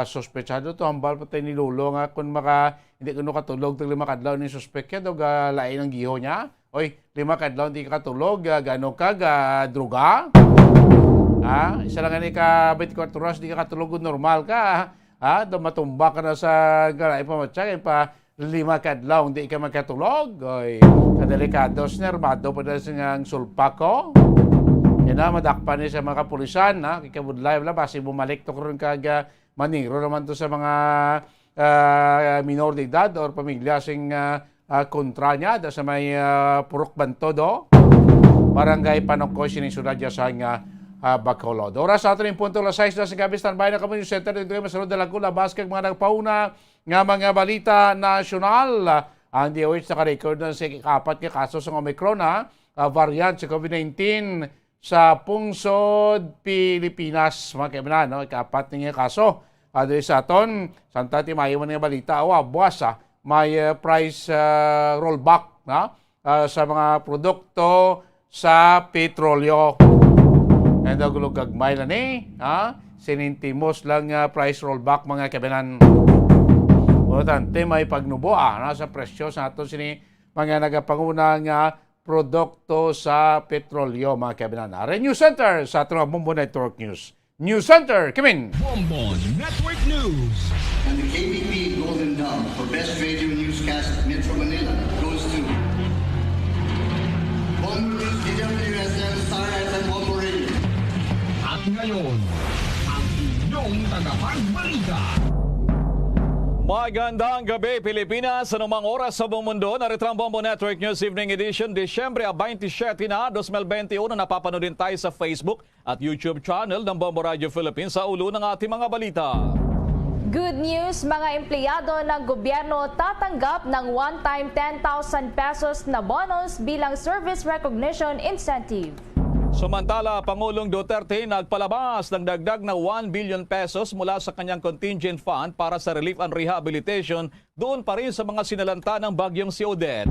suspetsado to hambal patay ni Lolo nga kung hindi kuno katulog tag 5 kadlaw ni suspect do lain ang giho niya. Oy, 5 kadlaw hindi ka katulog, gano ka druga? Isa lang ni ka 24 oras di ka katulog normal ka. Do matumba ka na sa galay pa matsak pa 5 kadlaw hindi ka makatulog. Oy, kadelikado nervado pa sa ngang sulpa ko. Yan madakpan ni sa mga kapulisan, kikabudlay wala basi bumalik to karon kag maningro naman to sa mga minor de edad or pamilya sing kontra niya da sa may Purok Bantodo. Barangay Panokoy sinisunod niya sa nga Bacolod. Oras sa atin yung punto la 6 na sa gabi standby na kami yung center dito kayo masunod na lang kula basket mga nagpauna nga mga balita nasyonal. Ang DOH naka-record na sa 4 ka kaso sa Omicron variant sa COVID-19 sa Pungsod, Pilipinas. Mga kaibigan, no? 4 nga kaso. Doon sa aton, Santa Timayo man nga balita, buwas, may price rollback sa mga produkto sa petrolyo. And gulog gagmay na ni, sinintimos lang price rollback mga kaibigan. Tante, may pagnubo sa presyo sa aton sini mga nagapangunang produkto sa petrolyo mga kaibigan. News Center sa ating Bombo Network News. News Center, come in! Bombo Network News. And the KBP Golden Dome for Best Radio Newscast at Metro Manila goes to Bombo News, DWSM, Star FM, Bombo Radio. At ngayon, ang inyong tagapagbalita. Magandang gabi Pilipinas, anumang oras sa buong mundo. Narito ang Bombo Network News Evening Edition, Disyembre 27 na 2021. Napapanood din tayo sa Facebook at YouTube channel ng Bombo Radio Philippines sa ulo ng ating mga balita. Good news, mga empleyado ng gobyerno tatanggap ng one-time 10,000 pesos na bonus bilang service recognition incentive. Samantala, Pangulong Duterte nagpalabas ng dagdag na 1 billion pesos mula sa kanyang contingent fund para sa relief and rehabilitation doon pa rin sa mga sinalanta ng bagyong si Odette.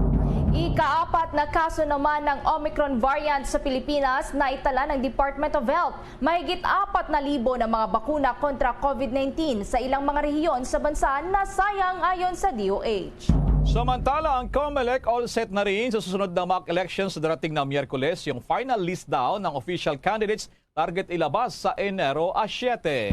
Ika-4 na kaso naman ng Omicron variant sa Pilipinas na itala ng Department of Health. Mahigit 4,000 na mga bakuna kontra COVID-19 sa ilang mga rehiyon sa bansa na sayang ayon sa DOH. Samantala, ang COMELEC all set na rin sa susunod na mock elections sa darating na Miyerkules. Yung final list down ng official candidates target ilabas sa Enero 7.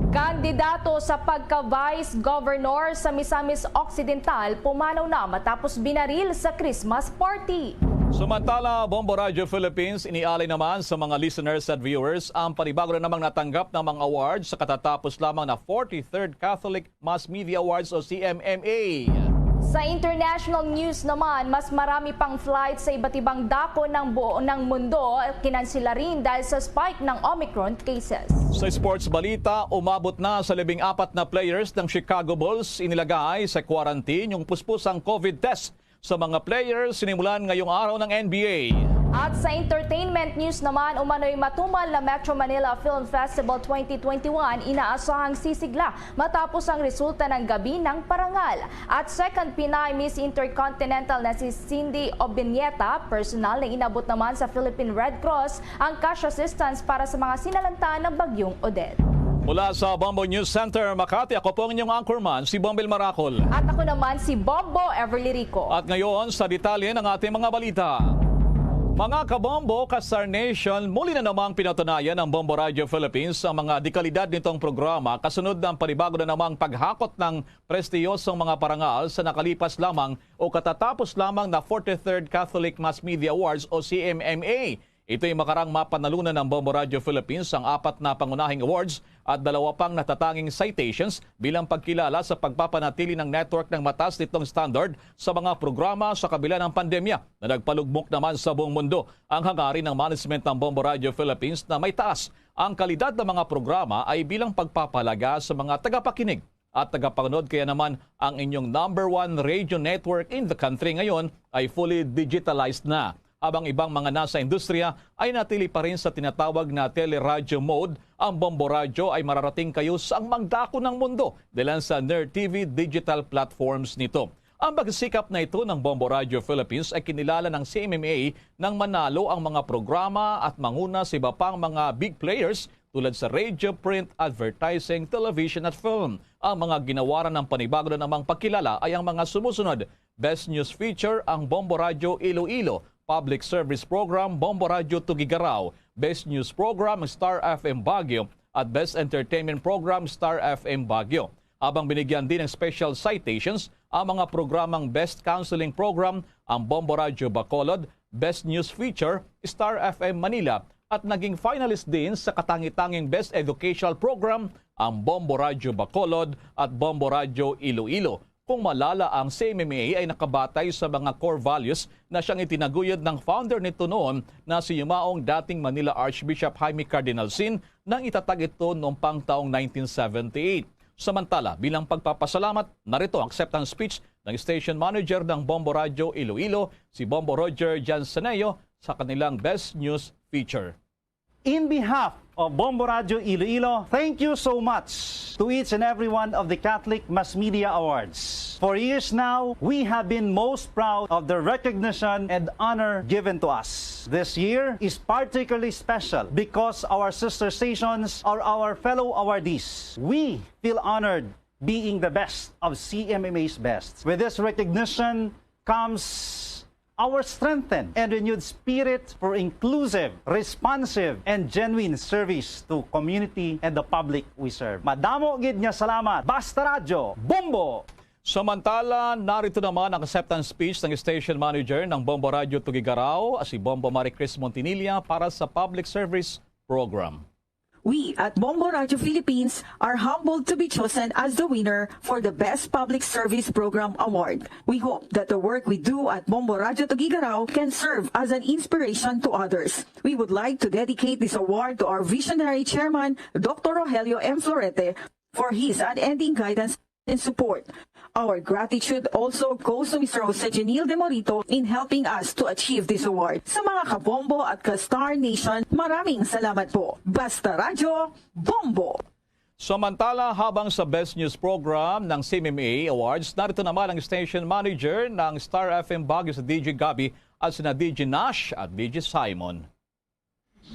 Kandidato sa pagka-vice governor sa Misamis Occidental pumanaw na matapos binaril sa Christmas party. Samantala, Bombo Radio Philippines inialay naman sa mga listeners at viewers ang panibago na namang natanggap ng mga awards sa katatapos lamang na 43rd Catholic Mass Media Awards o CMMA. Sa international news naman, mas marami pang flights sa iba't ibang dako ng mundo kinansila rin dahil sa spike ng Omicron cases. Sa sports balita, umabot na sa 14 na players ng Chicago Bulls inilagay sa quarantine yung puspusang COVID test sa mga players sinimulan ngayong araw ng NBA. At sa entertainment news naman, umano'y matumal na Metro Manila Film Festival 2021 inaasahang sisigla matapos ang resulta ng gabi ng parangal. At second Pinay Miss Intercontinental na si Cindy Obinieta, personal na inabot naman sa Philippine Red Cross ang cash assistance para sa mga sinalanta ng bagyong Odette. Mula sa Bombo News Center, Makati, ako po ang inyong anchorman, si Bombel Maracol. At ako naman si Bombo Everly Rico. At ngayon, sa detalye ng ating mga balita. Mga kabombo, Kasar Nation, muli na namang pinatunayan ng Bombo Radio Philippines ang mga dekalidad nitong programa kasunod ng panibago na namang paghakot ng prestiyosong mga parangal sa nakalipas lamang o katatapos lamang na 43rd Catholic Mass Media Awards o CMMA. Ito'y makarang mapanalunan ng Bombo Radio Philippines ang 4 na pangunahing awards at 2 pang natatanging citations bilang pagkilala sa pagpapanatili ng network ng mataas nitong standard sa mga programa sa kabila ng pandemya na nagpalugmok naman sa buong mundo. Ang hangarin ng management ng Bombo Radio Philippines na may taas ang kalidad ng mga programa ay bilang pagpapalaga sa mga tagapakinig at tagapanood, kaya naman ang inyong #1 radio network in the country ngayon ay fully digitalized na. Habang ibang mga nasa industriya ay natili pa rin sa tinatawag na teleradyo mode, ang Bombo Radio ay mararating kayo sa mangdako ng mundo dahil sa Nerd TV digital platforms nito. Ang pagsisikap na ito ng Bombo Radio Philippines ay kinilala ng CMMA nang manalo ang mga programa at manguna sa iba pang mga big players tulad sa radio, print, advertising, television at film. Ang mga ginawaran ng panibago na namang pagkilala ay ang mga sumusunod. Best News Feature ang Bombo Radio Iloilo, Public Service Program Bombo Radio Tugigaraw, Best News Program Star FM Baguio at Best Entertainment Program Star FM Baguio. Habang binigyan din ng special citations ang mga programang Best Counseling Program ang Bombo Radio Bacolod, Best News Feature Star FM Manila at naging finalist din sa katangi-tanging Best Educational Program ang Bombo Radio Bacolod at Bombo Radio Iloilo. Kung malala, ang CMMA ay nakabatay sa mga core values na siyang itinaguyod ng founder nito noon na si Yumaong dating Manila Archbishop Jaime Cardinal Sin nang itatag ito noong pang taong 1978. Samantala, bilang pagpapasalamat, narito ang acceptance speech ng station manager ng Bombo Radio Iloilo, si Bombo Roger Janseneo, sa kanilang Best News Feature. In behalf of Bombo Radio Iloilo, thank you so much to each and every one of the Catholic Mass Media Awards. For years now, we have been most proud of the recognition and honor given to us. This year is particularly special because our sister stations are our fellow awardees. We feel honored being the best of CMMA's best. With this recognition comes our strengthened and renewed spirit for inclusive, responsive, and genuine service to community and the public we serve. Madamo gid nga salamat. Basta Radyo, Bombo! Samantala, narito naman ang acceptance speech ng station manager ng Bombo Radio Tugigaraw, si Bombo Maricris Montinilla para sa Public Service Program. We at Bombo Radio Philippines are humbled to be chosen as the winner for the Best Public Service Program Award. We hope that the work we do at Bombo Radio Tugigaraw can serve as an inspiration to others. We would like to dedicate this award to our visionary chairman, Dr. Rogelio M. Florete, for his unending guidance and support. Our gratitude also goes to Mr. Jose Genil de Morito in helping us to achieve this award. Sa mga kabombo at ka-Star Nation, maraming salamat po. Basta Radyo, Bombo! Samantala, habang sa Best News Program ng CMMA Awards, narito naman ang station manager ng Star FM Baguio sa DJ Gabi at sina DJ Nash at DJ Simon.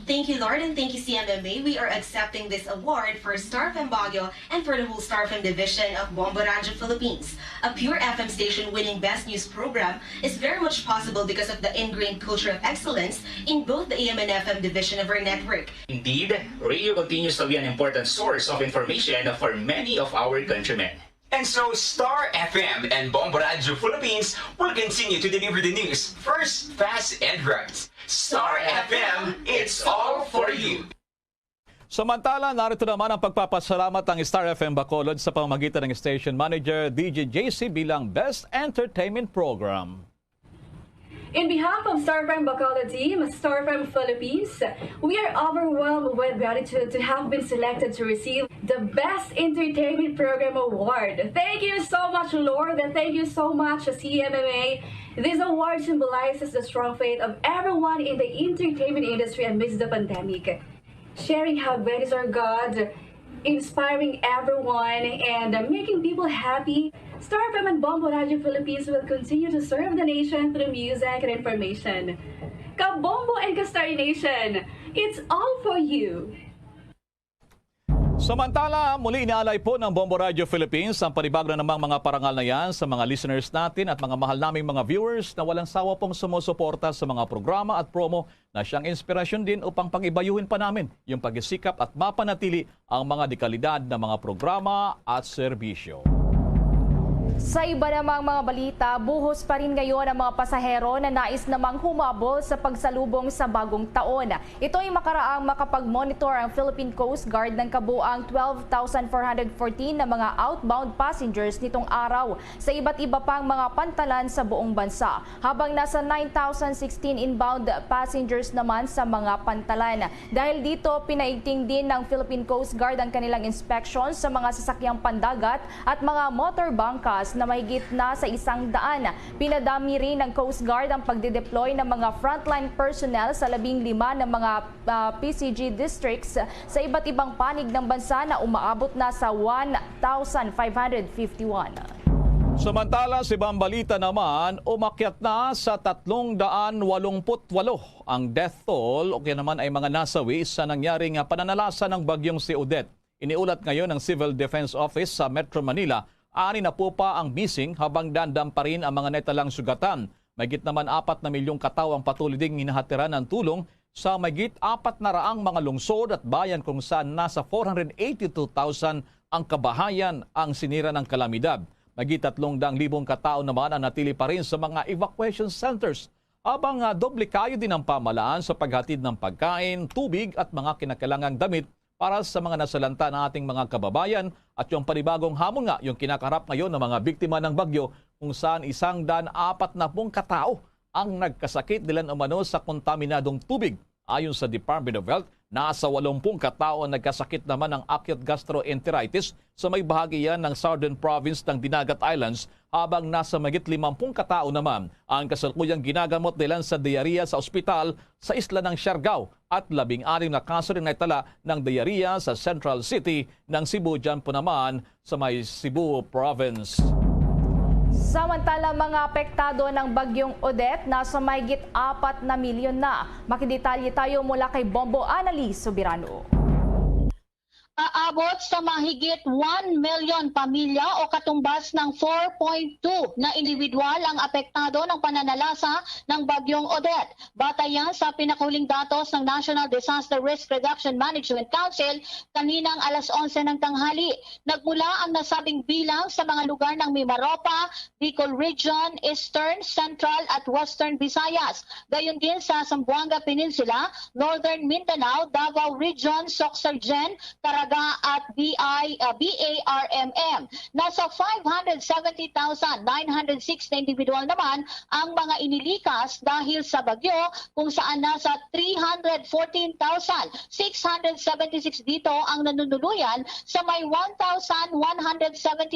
Thank you, Lord, and thank you, CMMA. We are accepting this award for Star FM Baguio and for the whole Star FM division of Bombo Radio Philippines. A pure FM station winning Best News Program is very much possible because of the ingrained culture of excellence in both the AM and FM division of our network. Indeed, radio continues to be an important source of information for many of our countrymen. And so Star FM and Bombo Radio Philippines will continue to deliver the news first, fast, and right. Star FM, it's all for you. Samantala, narito naman ang pagpapasalamat ng Star FM Bacolod sa pamamagitan ng station manager DJ JC bilang Best Entertainment Program. In behalf of Star FM Bacolod team, Star FM Philippines, we are overwhelmed with gratitude to have been selected to receive the Best Entertainment Program Award. Thank you so much, Lord, and thank you so much, CMMA. This award symbolizes the strong faith of everyone in the entertainment industry amidst the pandemic, sharing how great is our God, inspiring everyone, and making people happy. Star FM and Bombo Radio Philippines will continue to serve the nation through music and information. Ka-Bombo and Ka-Star Nation, it's all for you. Samantala, muli inaalay po ng Bombo Radio Philippines ang panibag na namang mga parangal na yan sa mga listeners natin at mga mahal naming mga viewers na walang sawa pong sumusuporta sa mga programa at promo na siyang inspirasyon din upang pag-ibayuhin pa namin yung pagsisikap at mapanatili ang mga dekalidad na mga programa at serbisyo. Sa iba namang mga balita, buhos pa rin ngayon ang mga pasahero na nais namang humabol sa pagsalubong sa bagong taon. Ito ay makaraang makapag-monitor ang Philippine Coast Guard ng kabuang 12,414 na mga outbound passengers nitong araw sa iba't iba pang mga pantalan sa buong bansa. Habang nasa 9,016 inbound passengers naman sa mga pantalan. Dahil dito, pinaigting din ng Philippine Coast Guard ang kanilang inspection sa mga sasakyang pandagat at mga motor bangkas na mahigit na sa 100. Pinadami rin ng Coast Guard ang pagdedeploy ng mga frontline personnel sa 15 ng mga PCG districts sa iba't ibang panig ng bansa na umaabot na sa 1,551. Samantala, si Bambalita naman, umakyat na sa 388 ang death toll o kaya naman ay mga nasawi sa nangyaring pananalasa ng bagyong si Odette. Iniulat ngayon ng Civil Defense Office sa Metro Manila, 6 na po pa ang missing habang dandam pa rin ang mga netalang sugatan. Mahigit naman 4 na milyong katao ang patuloy ding hinahatiran ng tulong sa mahigit 400 mga lungsod at bayan kung saan nasa 482,000 ang kabahayan ang sinira ng kalamidad. Mahigit 300,000 katao naman ang natili pa rin sa mga evacuation centers. Habang doble kayo din ang pamalaan sa paghatid ng pagkain, tubig at mga kinakailangang damit para sa mga nasalanta ng ating mga kababayan at yung panibagong hamon nga yung kinakaharap ngayon ng mga biktima ng bagyo kung saan 140 katao ang nagkasakit dilan umano sa kontaminadong tubig. Ayon sa Department of Health, nasa 80 katao ang nagkasakit naman ng acute gastroenteritis sa may bahagi yan ng Southern Province ng Dinagat Islands habang nasa mahigit 50 katao naman ang kasalukuyang ginagamot nila sa diarrhea sa ospital sa isla ng Siargao at 16 na kaso rin naitala ng diarrhea sa Central City ng Cebu dyan po naman sa may Cebu Province. Samantala, mga apektado ng bagyong Odette nasa mahigit 4 na milyon na. Makidetalye tayo mula kay Bombo Annalise Subirano. Aabot sa mahigit 1 million pamilya o katumbas ng 4.2 na individual ang apektado ng pananalasa ng bagyong Odette. Batayan sa pinakuling datos ng National Disaster Risk Reduction Management Council kaninang alas 11 ng tanghali. Nagmula ang nasabing bilang sa mga lugar ng Mimaropa, Bicol Region, Eastern, Central at Western Visayas. Gayon din sa Zamboanga Peninsula, Northern Mindanao, Davao Region, Sorsogon, Caraga at BARMM. Nasa 570,906 na individual naman ang mga inilikas dahil sa bagyo kung saan nasa 314,676 dito ang nanunuluyan sa may 1,179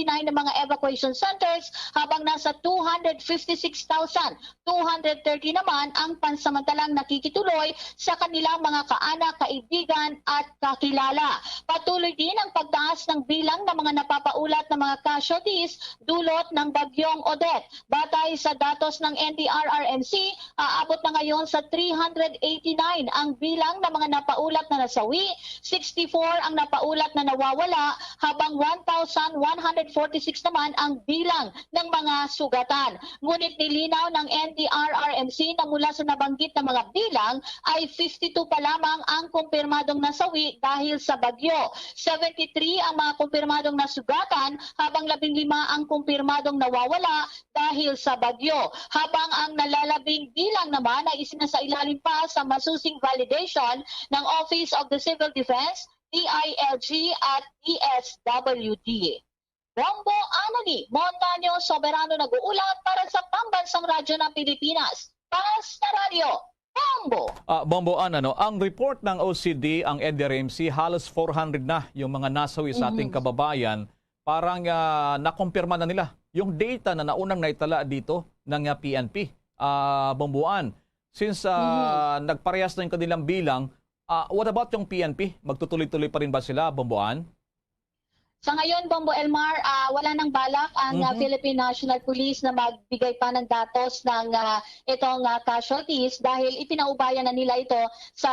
na mga evacuation centers habang nasa 256,230 naman ang pansamantalang nakikituloy sa kanilang mga kaanak, kaibigan at kakilala. Patuloy din ang pagtaas ng bilang ng mga napapaulat na mga casualties dulot ng bagyong Odette. Batay sa datos ng NDRRMC, aabot na ngayon sa 389 ang bilang ng mga napaulat na nasawi, 64 ang napaulat na nawawala, habang 1,146 naman ang bilang ng mga sugatan. Ngunit nilinaw ng NDRRMC na mula sa nabanggit na mga bilang ay 52 pa lamang ang kumpirmadong nasawi dahil sa bagyo. 73 ang mga kumpirmadong nasugatan habang 15 ang kumpirmadong nawawala dahil sa bagyo. Habang ang nalalabing bilang naman ay isinasailalim pa sa masusing validation ng Office of the Civil Defense, DILG at DSWD. Bombo Annalise Montaño Soberano nag-uulat para sa Pambansang Radyo ng Pilipinas. Para sa radyo, Bombo! Bombo, ang report ng OCD, ang NDRMC, halos 400 na yung mga nasawi sa ating kababayan. Parang nakumpirma na nila yung data na naunang naitala dito ng PNP. Bomboan, since nagparehas na yung kanilang bilang, what about yung PNP? Magtutuloy-tuloy pa rin ba sila, Bomboan? Sa ngayon, Bombo Elmar, wala nang balak ang Philippine National Police na magbigay pa ng datos ng itong casualties dahil ipinaubaya na nila ito sa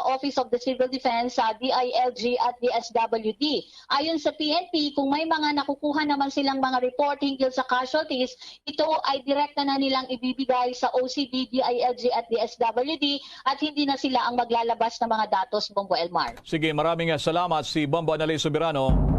Office of the Civil Defense, sa DILG at DSWD. Ayon sa PNP, kung may mga nakukuha naman silang mga report hinggil sa casualties, ito ay direkta na nilang ibibigay sa OCD, DILG at DSWD at hindi na sila ang maglalabas ng mga datos, Bombo Elmar. Sige, maraming salamat si Bombo Annalise Subirano.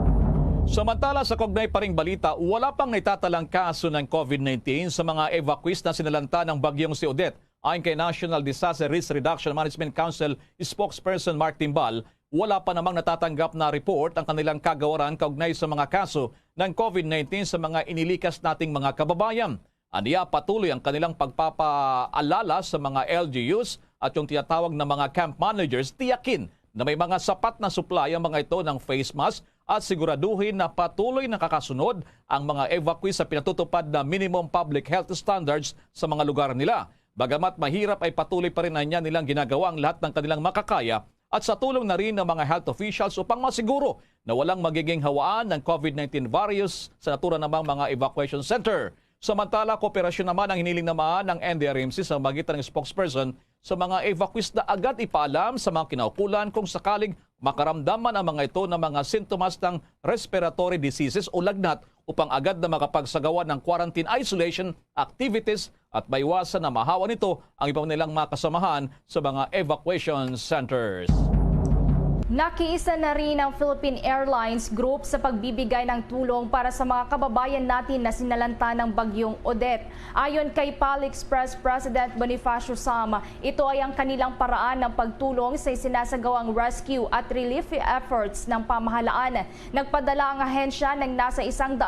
Samantala sa kaugnay pa ring balita, wala pang naitatalang kaso ng COVID-19 sa mga evacuees na sinalanta ng bagyong si Odette. Ayon kay National Disaster Risk Reduction Management Council spokesperson Mark Timbal, wala pa namang natatanggap na report ang kanilang kagawaran kaugnay sa mga kaso ng COVID-19 sa mga inilikas nating mga kababayan. Aniya, patuloy ang kanilang pagpapaalala sa mga LGUs at yung tinatawag na mga camp managers, tiyakin na may mga sapat na supply ang mga ito ng face mask at siguraduhin na patuloy nakakasunod ang mga evacuees sa pinatutupad na minimum public health standards sa mga lugar nila. Bagamat mahirap ay patuloy pa rin na nilang ginagawa ang lahat ng kanilang makakaya at sa tulong na rin ng mga health officials upang masiguro na walang magiging hawaan ng COVID-19 virus sa natura namang mga evacuation center. Samantala, kooperasyon naman ang hiniling naman ng NDRMC sa magitan ng spokesperson sa mga evacuees na agad ipaalam sa mga kinaukulan kung sakaling makaramdaman ang mga ito ng mga sintomas ng respiratory diseases o lagnat upang agad na makapagsagawa ng quarantine isolation activities at maiwasan na mahawa nito ang iba nilang mga kasamahan sa mga evacuation centers. Nakiisa na rin ang Philippine Airlines Group sa pagbibigay ng tulong para sa mga kababayan natin na sinalanta ng bagyong Odette. Ayon kay PAL Express President Bonifacio Sam, ito ay ang kanilang paraan ng pagtulong sa isinasagawang rescue at relief efforts ng pamahalaan. Nagpadala ang ahensya ng nasa 100,000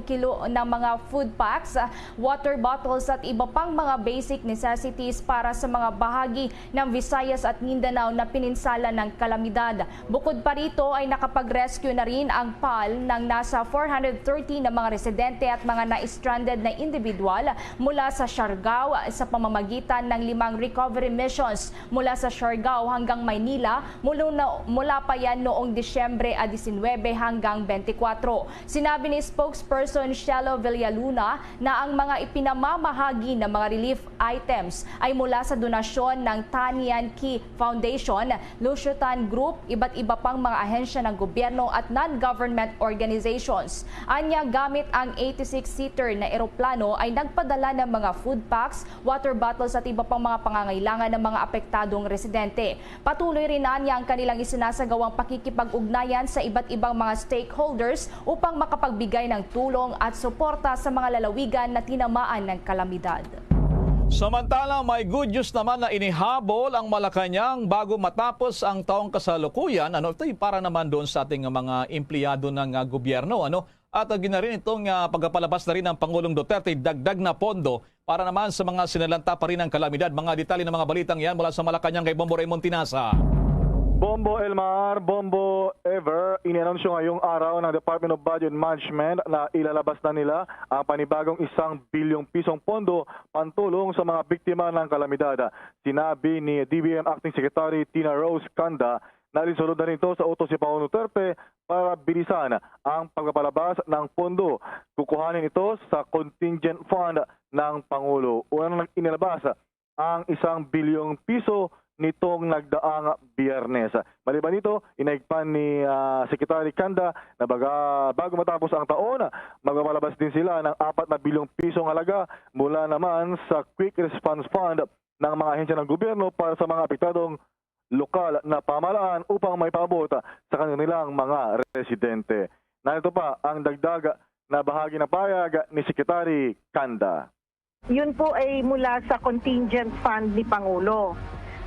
kilo ng mga food packs, water bottles at iba pang mga basic necessities para sa mga bahagi ng Visayas at Mindanao na pininsala ng kalamidad. Bukod pa rito ay nakapag-rescue na rin ang PAL ng nasa 430 na mga residente at mga na-stranded na individual mula sa Siargao sa pamamagitan ng 5 recovery missions mula sa Siargao hanggang Maynila mula pa yan noong Disyembre 19 hanggang 24. Sinabi ni spokesperson Shelo Villaluna na ang mga ipinamamahagi ng mga relief items ay mula sa donasyon ng Tanian Key Foundation, Lushotan Group, iba't iba pang mga ahensya ng gobyerno at non-government organizations. Anya, gamit ang 86-seater na eroplano ay nagpadala ng mga food packs, water bottles at iba pang mga pangangailangan ng mga apektadong residente. Patuloy rin anya ang kanilang isinasagawang pakikipag-ugnayan sa iba't ibang mga stakeholders upang makapagbigay ng tulong at suporta sa mga lalawigan na tinamaan ng kalamidad. Samantala, may good news naman na inihabol ang Malacanang bago matapos ang taong kasalukuyan. Ito ay para naman doon sa ating mga empleyado ng gobyerno. At gina rin itong pagpapalabas na rin ng Pangulong Duterte, dagdag na pondo para naman sa mga sinalanta pa rin ng kalamidad. Mga detalye ng mga balitang yan mula sa Malacanang kay Bombo Raymond Tinasa. Bombo Elmar, Bombo Ever, inianunsyo ngayong araw ng Department of Budget Management na ilalabas na nila ang panibagong 1 bilyong pisong pondo pantulong sa mga biktima ng kalamidad. Sinabi ni DBM Acting Secretary Tina Rose Canda na rinsunod na rin ito sa utos si Pangulong Duterte para bilisan ang pagpapalabas ng pondo. Kukuhanin ito sa contingent fund ng Pangulo. Unang inilabas ang 1 bilyong piso nitong nagdaang Biyernes. Maliban nito, inaigpan ni Secretary Canda na bago matapos ang taon, magpapalabas din sila ng 4 na bilyong pisong halaga mula naman sa Quick Response Fund ng mga ahensya ng gobyerno para sa mga apektadong lokal na pamahalaan upang may paabot sa kanilang mga residente. Narito pa ang dagdag na bahagi ng payag ni Secretary Canda. Yun po ay mula sa contingent fund ni Pangulo.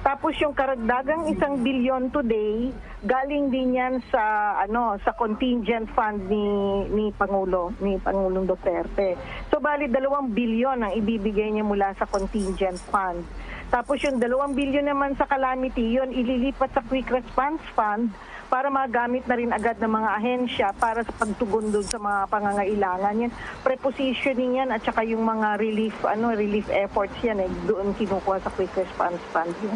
Tapos yung karagdagang 1 bilyon today, galing din yan sa sa contingent fund ni Pangulong Duterte. So bali 2 bilyon ang ibibigay niya mula sa contingent fund. Tapos yung 2 bilyon naman sa calamity, yun ililipat sa quick response fund para magamit na rin agad ng mga ahensya para sa pagtugon doon sa mga pangangailangan. Yan, prepositioning yan at saka yung mga relief efforts yan, doon kinukuha sa quick response fund yun.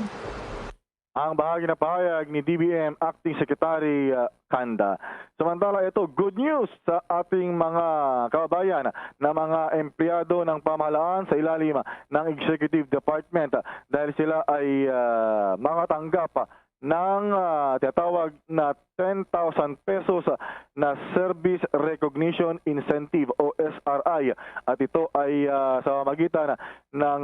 Ang bahagi na pahayag ni DBM Acting Secretary Canda. Samantala ito, good news sa ating mga kababayan na mga empleyado ng pamahalaan sa ilalim ng Executive Department dahil sila ay makatanggap ng tinatawag na 10,000 pesos na Service Recognition Incentive o SRI. At ito ay sa pamamagitan ng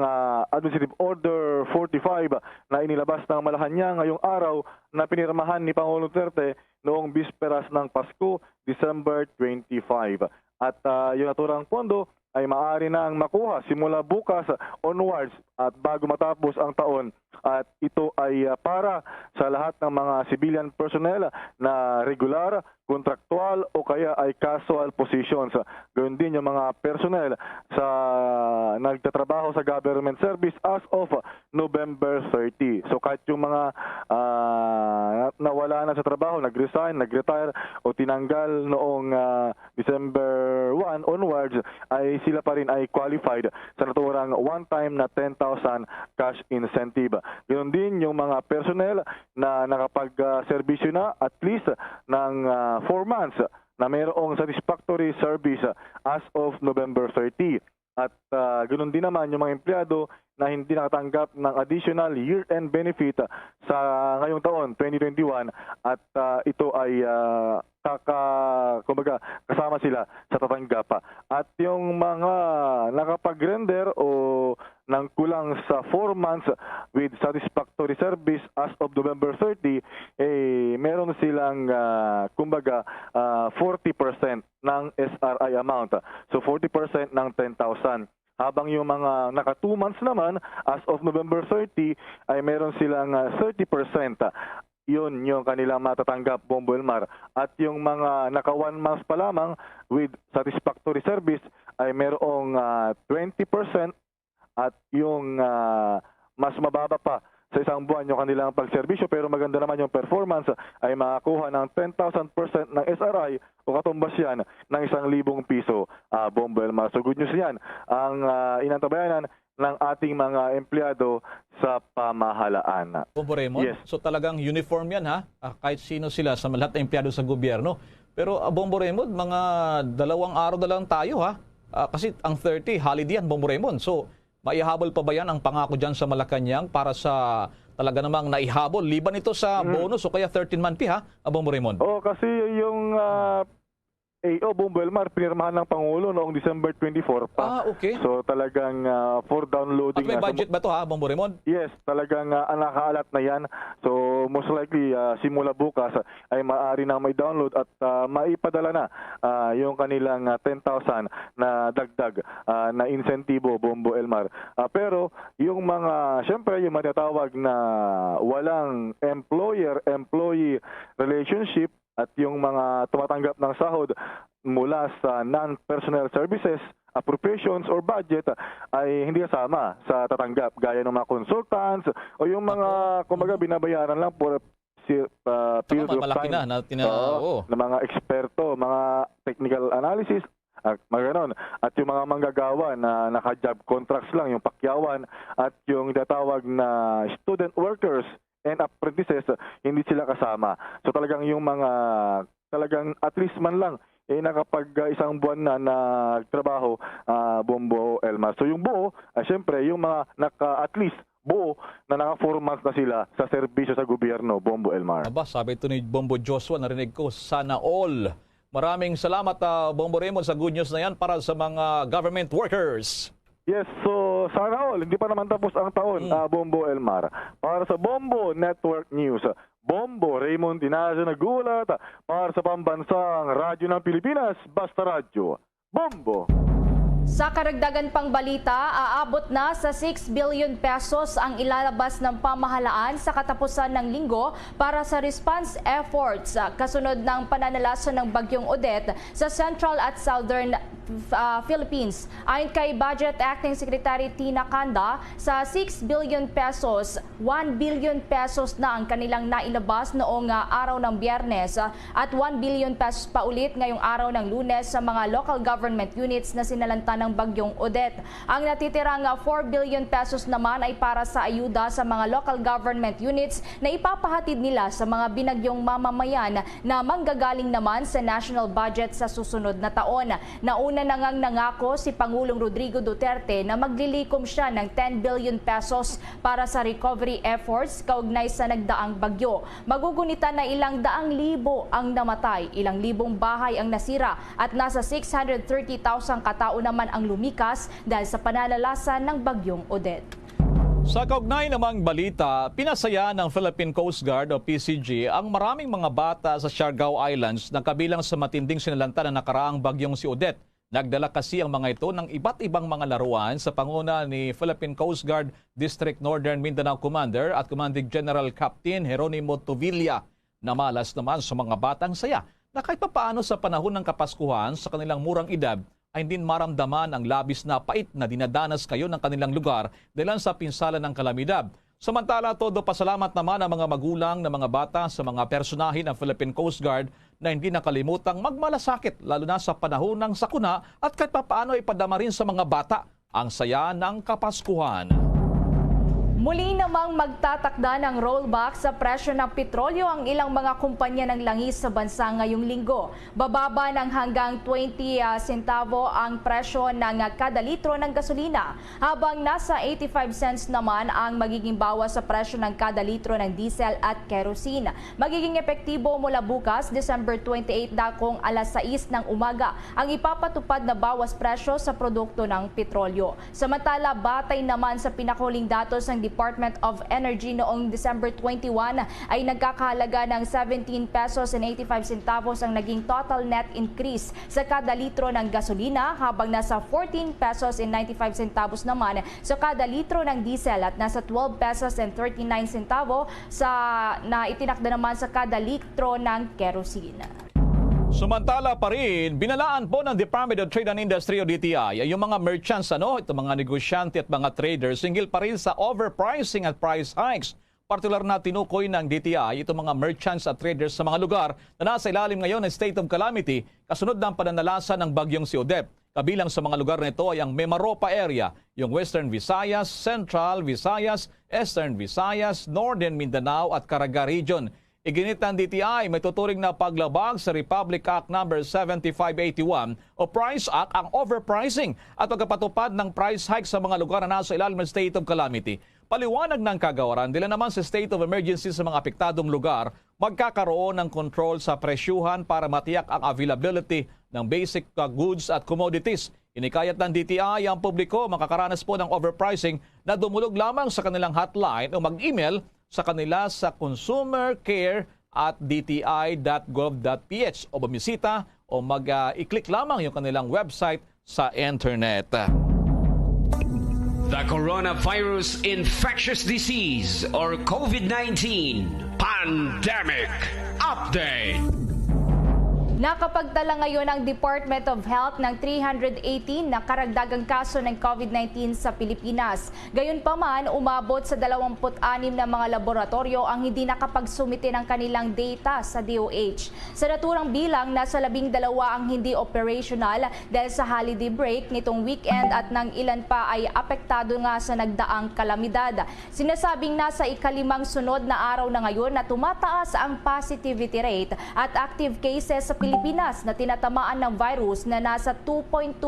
Administrative Order 45 na inilabas ng Malacanang ngayong araw na pinirmahan ni Pangulong Duterte noong bisperas ng Pasko, December 25. At yung naturang pondo ay maaari nang makuha simula bukas onwards at bago matapos ang taon. At ito ay para sa lahat ng mga civilian personnel na regular, kontraktual o kaya ay casual positions. Gayun din yung mga personnel sa nagtatrabaho sa government service as of November 30. So kahit yung mga nawala na sa trabaho, nag-resign, nag-retire o tinanggal noong December 1, 2021 onwards ay sila pa rin ay qualified sa naturang one-time na 10,000 cash incentive. Ganoon din yung mga personnel na nakapag-serbisyo na at least ng 4 months na mayroong satisfactory service as of November 30. At ganoon din naman yung mga empleyado na hindi nakatanggap ng additional year-end benefit sa ngayong taon, 2021, at ito ay kasama sila sa tatanggap. At yung mga nakapag-render o nang kulang sa 4 months with satisfactory service as of November 30, meron silang 40% ng SRI amount. So 40% ng 10,000. Habang yung mga naka 2 months naman, as of November 30, ay meron silang 30%. Yun yung kanilang matatanggap, Bombo Elmar. At yung mga naka 1 month pa lamang with satisfactory service ay merong 20%, at yung mas mababa pa sa isang buwan yung kanilang pagserbisyo pero maganda naman yung performance ay makakuha ng 10,000% ng SRI o katumbas yan ng 1,000 piso, Bombo Elmar. So good news yan ang inantabayanan ng ating mga empleyado sa pamahalaan. Bombo Raymond, yes. So talagang uniform yan ha, kahit sino sila sa lahat ng empleyado sa gobyerno. Pero Bombo Raymond, mga 2 araw na lang tayo ha, kasi ang 30, holiday yan, Bombo Raymond. So maihabol pa ba yan ang pangako dyan sa Malacanang para sa talaga namang naihabol? Liban ito sa bonus o kaya 13-month pay ha, Bombo Raymond? Oo, kasi yung AO Bombo Elmar, pinirmahan ng Pangulo noong December 24 pa. Okay. So talagang for downloading. At may budget ba ito ha, Bombo Raymond? Yes, talagang nakaalat na yan. So most likely simula bukas ay maaari na may download at maipadala na yung kanilang 10,000 na dagdag na insentibo, Bombo Elmar. Pero yung mga, syempre yung matatawag na walang employer-employee relationship at yung mga tumatanggap ng sahod mula sa non-personnel services, appropriations or budget ay hindi kasama sa tatanggap gaya ng mga consultants o yung mga kumbaga binabayaran lang for period of time na mga eksperto, mga technical analysis at mga ganon. At yung mga manggagawa na naka-job contracts lang, yung pakyawan at yung tatawag na student workers and apprentices, hindi sila kasama. So talagang yung mga, talagang at least man lang, nakapag 1 buwan na nagtrabaho, Bombo Elmar. So yung buo, syempre, yung mga at least buo na naka 4 months na sila sa serbisyo sa gobyerno, Bombo Elmar. Aba, sabi ito ni Bombo Joshua, narinig ko, sana all. Maraming salamat, Bombo Raymond, sa good news na yan para sa mga government workers. Yes, so sana all. Hindi pa naman tapos ang taon, Bombo Elmar. Para sa Bombo Network News, Bombo Raymond Tinazo nagulat para sa pambansang radyo ng Pilipinas, Basta Radyo. Bombo! Sa karagdagan pang balita, aabot na sa 6 billion pesos ang ilalabas ng pamahalaan sa katapusan ng linggo para sa response efforts kasunod ng pananalasan ng Bagyong Odette sa Central at Southern Philippines. Ayon kay Budget Acting Secretary Tina Canda, sa 6 billion pesos, 1 billion pesos na ang kanilang nailabas noong araw ng Biyernes at 1 billion pesos pa ulit ngayong araw ng Lunes sa mga local government units na sinalanta ng Bagyong Odette. Ang natitirang 4 billion pesos naman ay para sa ayuda sa mga local government units na ipapahatid nila sa mga binagyong mamamayan na manggagaling naman sa national budget sa susunod na taon. Nauna na ngang nangako si Pangulong Rodrigo Duterte na maglilikom siya ng 10 billion pesos para sa recovery efforts kaugnay sa nagdaang bagyo. Magugunitan na ilang daang libo ang namatay, ilang libong bahay ang nasira at nasa 630,000 katao naman ang lumikas dahil sa pananalasan ng Bagyong Odette. Sa kaugnay namang balita, pinasaya ng Philippine Coast Guard o PCG ang maraming mga bata sa Siargao Islands na kabilang sa matinding sinalanta na nakaraang bagyong si Odette. Nagdala kasi ang mga ito ng iba't ibang mga laruan sa panguna ni Philippine Coast Guard District Northern Mindanao Commander at Commanding General Captain Jeronimo Tovilla. Namalas naman sa mga batang saya na kahit papaano sa panahon ng Kapaskuhan sa kanilang murang edad ay hindi maramdaman ang labis na pait na dinadanas kayo ng kanilang lugar dahil sa pinsala ng kalamidad. Samantala, todo pasalamat naman ang mga magulang ng mga bata sa mga personahe ng Philippine Coast Guard na hindi nakalimutang magmalasakit lalo na sa panahon ng sakuna at kahit papaano ipadama rin sa mga bata ang saya ng Kapaskuhan. Muli namang magtatakda ng rollback sa presyo ng petrolyo ang ilang mga kumpanya ng langis sa bansa ngayong linggo. Bababa ng hanggang 20 sentavo ang presyo ng kada litro ng gasolina, habang nasa 85 cents naman ang magiging bawas sa presyo ng kada litro ng diesel at kerosene. Magiging epektibo mula bukas, December 28 dakong alas 6 ng umaga ang ipapatupad na bawas presyo sa produkto ng petrolyo. Samantala, batay naman sa pinakuling datos ng Department of Energy noong December 21 ay nagkakahalaga ng 17 pesos and 85 centavos ang naging total net increase sa kada litro ng gasolina, habang nasa 14 pesos and 95 centavos naman sa kada litro ng diesel at nasa 12 pesos and 39 centavo na itinakda naman sa kada litro ng kerosene. Samantala pa rin, binalaan po ng Department of Trade and Industry o DTI ay yung mga merchants, itong mga negosyante at mga traders, hinggil pa rin sa overpricing at price hikes. Partikular na tinukoy ng DTI itong mga merchants at traders sa mga lugar na nasa ilalim ngayon ng state of calamity kasunod ng pananalasa ng bagyong si Odette. Kabilang sa mga lugar nito ay ang Mimaropa area, yung Western Visayas, Central Visayas, Eastern Visayas, Northern Mindanao at Caraga Region. Iginit ng DTI, may tuturing na paglabag sa Republic Act No. 7581 o Price Act ang overpricing at pagkapatupad ng price hike sa mga lugar na nasa ilalim ng state of calamity. Paliwanag ng kagawaran, dila naman sa state of emergency sa mga apektadong lugar, magkakaroon ng control sa presyuhan para matiyak ang availability ng basic goods at commodities. Inikayat ng DTI ang publiko makakaranas po ng overpricing na dumulog lamang sa kanilang hotline o mag-email sa kanila sa consumercare@dti.gov.ph o bumisita o mag-i-click lamang yung kanilang website sa internet. The Coronavirus Infectious Disease or COVID-19 Pandemic Update. Nakapagtala ngayon ang Department of Health ng 318 na karagdagang kaso ng COVID-19 sa Pilipinas. Gayunpaman, umabot sa 26 na mga laboratorio ang hindi nakapagsumite ng kanilang data sa DOH. Sa naturang bilang, nasa 12 ang hindi operational dahil sa holiday break nitong weekend at ng ilan pa ay apektado nga sa nagdaang kalamidad. Sinasabing nasa ikalimang sunod na araw na ngayon na tumataas ang positivity rate at active cases sa Pilipinas na tinatamaan ng virus na nasa 2.2%.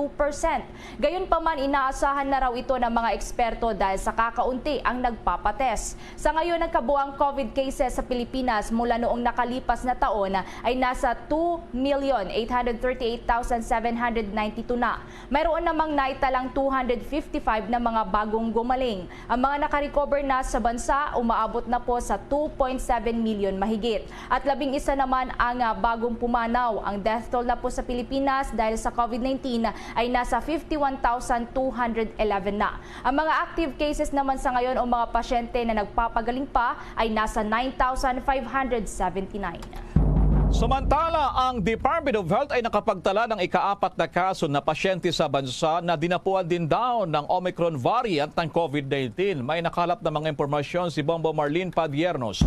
Gayunpaman, inaasahan na raw ito ng mga eksperto dahil sa kakaunti ang nagpapatest. Sa ngayon, ang kabuang COVID cases sa Pilipinas mula noong nakalipas na taon ay nasa 2,838,792 na. Mayroon namang naitalang 255 na mga bagong gumaling. Ang mga nakarecover na sa bansa umaabot na po sa 2.7 million mahigit. At 11 naman ang bagong pumanaw. Ang death toll na po sa Pilipinas dahil sa COVID-19 ay nasa 51,211 na. Ang mga active cases naman sa ngayon o mga pasyente na nagpapagaling pa ay nasa 9,579. Samantala, ang Department of Health ay nakapagtala ng ika-4 na kaso na pasyente sa bansa na dinapuan din daw ng Omicron variant ng COVID-19. May nakalap na mga impormasyon si Bombo Marlene Padiernos.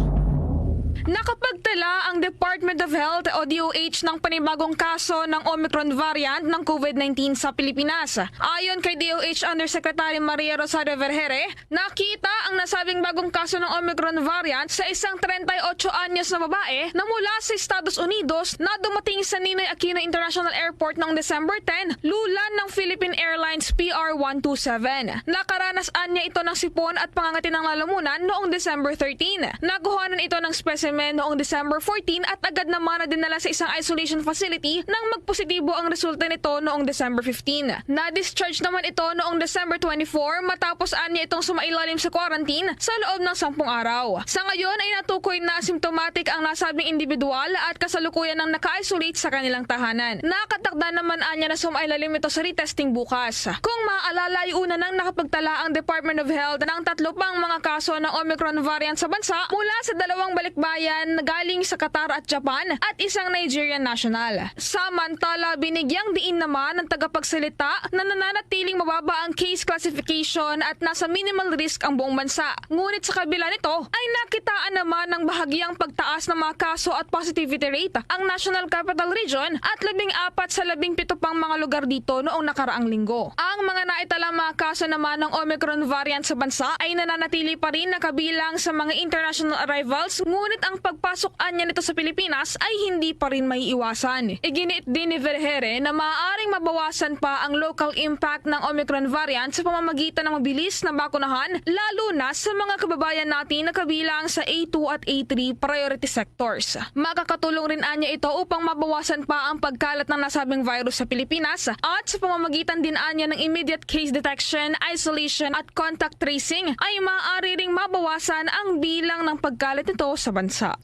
Nakapagtala ang Department of Health o DOH ng panibagong kaso ng Omicron variant ng COVID-19 sa Pilipinas. Ayon kay DOH Undersecretary Maria Rosario Vergere, nakita ang nasabing bagong kaso ng Omicron variant sa isang 38 anyos na babae na mula sa Estados Unidos na dumating sa Ninoy Aquino International Airport noong December 10, lulan ng Philippine Airlines PR-127. Nakaranas niya ito ng sipon at pangangati ng lalamunan noong December 13. Nakuhanan ito ng specimen noong December 14 at agad naman na dinala sa isang isolation facility nang magpositibo ang resulta nito noong December 15. Na-discharge naman ito noong December 24 matapos niya itong sumailalim sa quarantine sa loob ng 10 araw. Sa ngayon ay natukoy na asymptomatic ang nasabing individual at kasalukuyan ng naka-isolate sa kanilang tahanan. Nakatakda naman niya na sumailalim ito sa retesting bukas. Kung maaalala, una nang nakapagtala ang Department of Health ng 3 pang mga kaso ng Omicron variant sa bansa mula sa 2 balikbayan galing galing sa Qatar at Japan at isang Nigerian national. Samantala, binigyang diin naman ng tagapagsalita na nananatiling mababa ang case classification at nasa minimal risk ang buong bansa. Ngunit sa kabila nito ay nakitaan naman ng bahagyang pagtaas ng mga kaso at positivity rate ang National Capital Region at 14 sa 17 pang mga lugar dito noong nakaraang linggo. Ang mga naitalang mga kaso naman ng Omicron variant sa bansa ay nananatili pa rin na kabilang sa mga international arrivals, ngunit ang pagpasok niya nito sa Pilipinas ay hindi pa rin may iwasan. Iginiit din ni Vergere na maaaring mabawasan pa ang local impact ng Omicron variant sa pamamagitan ng mabilis na bakunahan, lalo na sa mga kababayan natin na kabilang sa A2 at A3 priority sectors. Makakatulong rin anya ito upang mabawasan pa ang pagkalat ng nasabing virus sa Pilipinas at sa pamamagitan din anya ng immediate case detection, isolation at contact tracing ay maaari ring mabawasan ang bilang ng pagkalat nito sa bansa.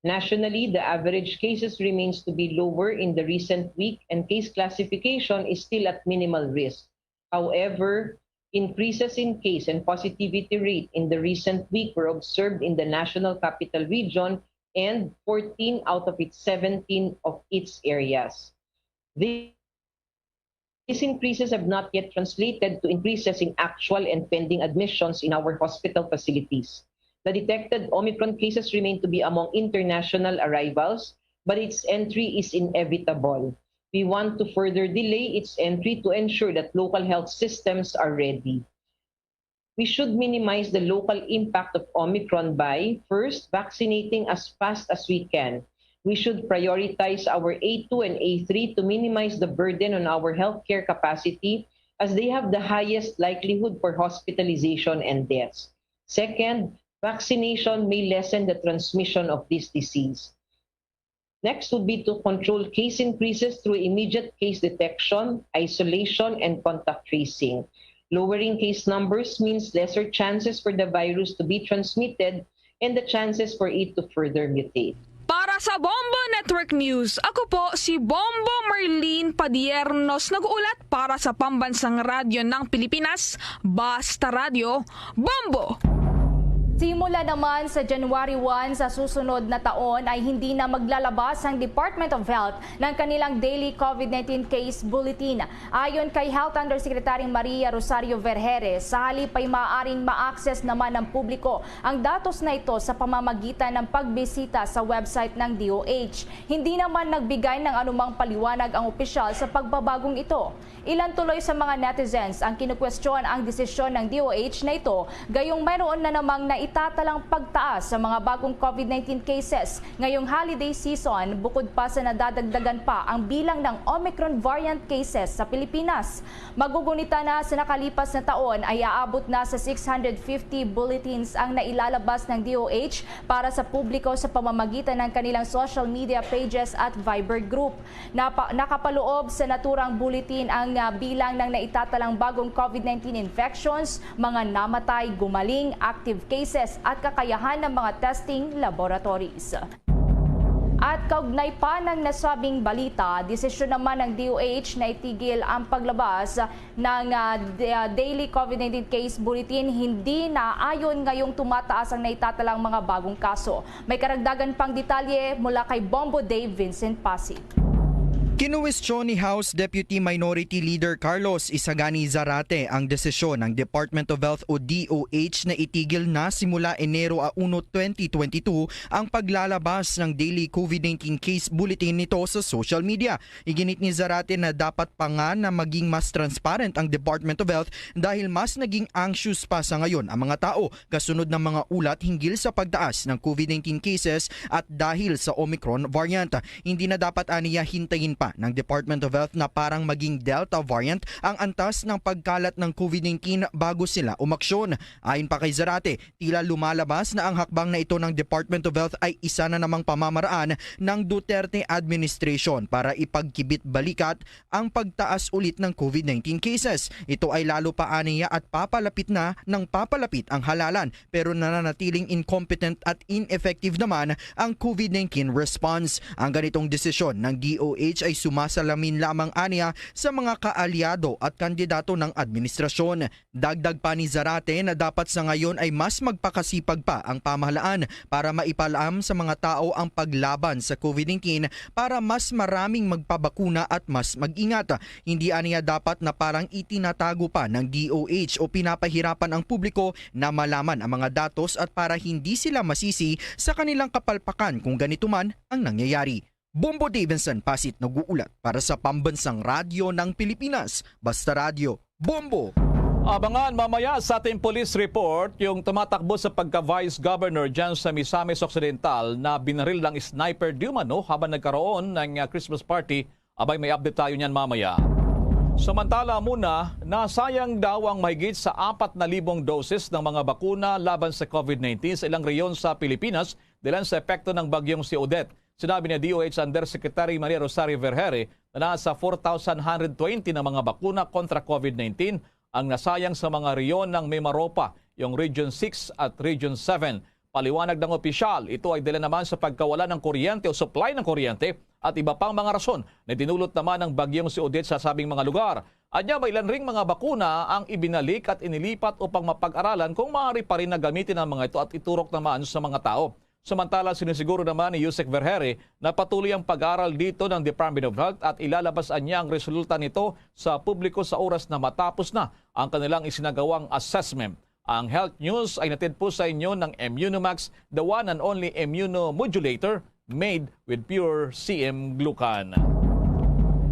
Nationally, the average cases remains to be lower in the recent week and case classification is still at minimal risk. However, increases in case and positivity rate in the recent week were observed in the National Capital Region and 14 out of its 17 of its areas. These increases have not yet translated to increases in actual and pending admissions in our hospital facilities. The detected Omicron cases remain to be among international arrivals, but its entry is inevitable. We want to further delay its entry to ensure that local health systems are ready. We should minimize the local impact of Omicron by, first, vaccinating as fast as we can. We should prioritize our A2 and A3 to minimize the burden on our healthcare capacity as they have the highest likelihood for hospitalization and deaths. Second, vaccination may lessen the transmission of this disease. Next would be to control case increases through immediate case detection, isolation, and contact tracing. Lowering case numbers means lesser chances for the virus to be transmitted and the chances for it to further mutate. Para sa Bombo Network News, ako po si Bombo Marlene Padiernos, nag-uulat para sa Pambansang Radyo ng Pilipinas, Basta Radio, Bombo! Simula naman sa January 1 sa susunod na taon ay hindi na maglalabas ang Department of Health ng kanilang daily COVID-19 case bulletin. Ayon kay Health Undersecretary Maria Rosario Vergere, sa halip ay maaaring ma-access naman ng publiko ang datos na ito sa pamamagitan ng pagbisita sa website ng DOH. Hindi naman nagbigay ng anumang paliwanag ang opisyal sa pagbabagong ito. Ilan tuloy sa mga netizens ang kinukwestiyon ang desisyon ng DOH na ito, gayong mayroon na namang naitatalang pagtaas sa mga bagong COVID-19 cases ngayong holiday season, bukod pa sa nadadagdagan pa ang bilang ng Omicron variant cases sa Pilipinas. Magugunita na sa nakalipas na taon ay aabot na sa 650 bulletins ang nailalabas ng DOH para sa publiko sa pamamagitan ng kanilang social media pages at Viber group. Nakapaloob sa naturang bulletin ang bilang ng naitatalang bagong COVID-19 infections, mga namatay, gumaling, active cases at kakayahan ng mga testing laboratories. At kaugnay pa ng nasabing balita, desisyon naman ng DOH na itigil ang paglabas ng daily COVID-19 case bulletin, hindi na ayon ngayong tumataas ang naitatalang mga bagong kaso. May karagdagan pang detalye mula kay Bombo Dave Vincent Pasig. Kinuwestiyon ni House Deputy Minority Leader Carlos Isagani Zarate ang desisyon ng Department of Health o DOH na itigil na simula Enero 1, 2022 ang paglalabas ng daily COVID-19 case bulletin nito sa social media. Iginit ni Zarate na dapat pa nga na maging mas transparent ang Department of Health dahil mas naging anxious pa sa ngayon ang mga tao kasunod ng mga ulat hinggil sa pagtaas ng COVID-19 cases at dahil sa Omicron variant. Hindi na dapat aniya hintayin pa ng Department of Health na parang maging Delta variant ang antas ng pagkalat ng COVID-19 bago sila umaksyon. Ayon pa kay Zarate, tila lumalabas na ang hakbang na ito ng Department of Health ay isa na namang pamamaraan ng Duterte administration para ipagkibit balikat ang pagtaas ulit ng COVID-19 cases. Ito ay lalo pa aniya at papalapit na ng papalapit ang halalan pero nananatiling incompetent at ineffective naman ang COVID-19 response. Ang ganitong desisyon ng DOH ay ay sumasalamin lamang aniya sa mga kaalyado at kandidato ng administrasyon. Dagdag pa ni Zarate na dapat sa ngayon ay mas magpakasipag pa ang pamahalaan para maipalaam sa mga tao ang paglaban sa COVID-19 para mas maraming magpabakuna at mas mag-ingat. Hindi aniya dapat na parang itinatago pa ng DOH o pinapahirapan ang publiko na malaman ang mga datos at para hindi sila masisi sa kanilang kapalpakan kung ganito man ang nangyayari. Bombo Davidson, Pasit, nag-uulat para sa Pambansang Radyo ng Pilipinas. Basta Radio, Bombo! Abangan mamaya sa ating police report yung tumatakbo sa pagka-vice governor dyan sa Misamis Occidental na binaril ng sniper di umano habang nagkaroon ng Christmas party. Abay, may update tayo niyan mamaya. Samantala muna, nasayang daw ang mahigit sa 4,000 doses ng mga bakuna laban sa COVID-19 sa ilang reyon sa Pilipinas dahil sa epekto ng bagyong si Odette. Sinabi ni DOH Undersecretary Maria Rosario Vergere na nasa 4,120 na mga bakuna kontra COVID-19 ang nasayang sa mga reyon ng Mimaropa, yung Region 6 at Region 7. Paliwanag ng opisyal, ito ay dala naman sa pagkawala ng kuryente o supply ng kuryente at iba pang mga rason na dinulot naman ng bagyong si Odette sa sabing mga lugar. Anya, may ilan ring mga bakuna ang ibinalik at inilipat upang mapag-aralan kung maaari pa rin na gamitin ang mga ito at iturok naman sa mga tao. Samantala, sinisiguro naman ni Yusek Vergere na patuloy ang pag-aral dito ng Department of Health at ilalabas niya ang resulta nito sa publiko sa oras na matapos na ang kanilang isinagawang assessment. Ang health news ay natid po sa inyo ng Immunomax, the one and only immunomodulator made with pure CM glucan.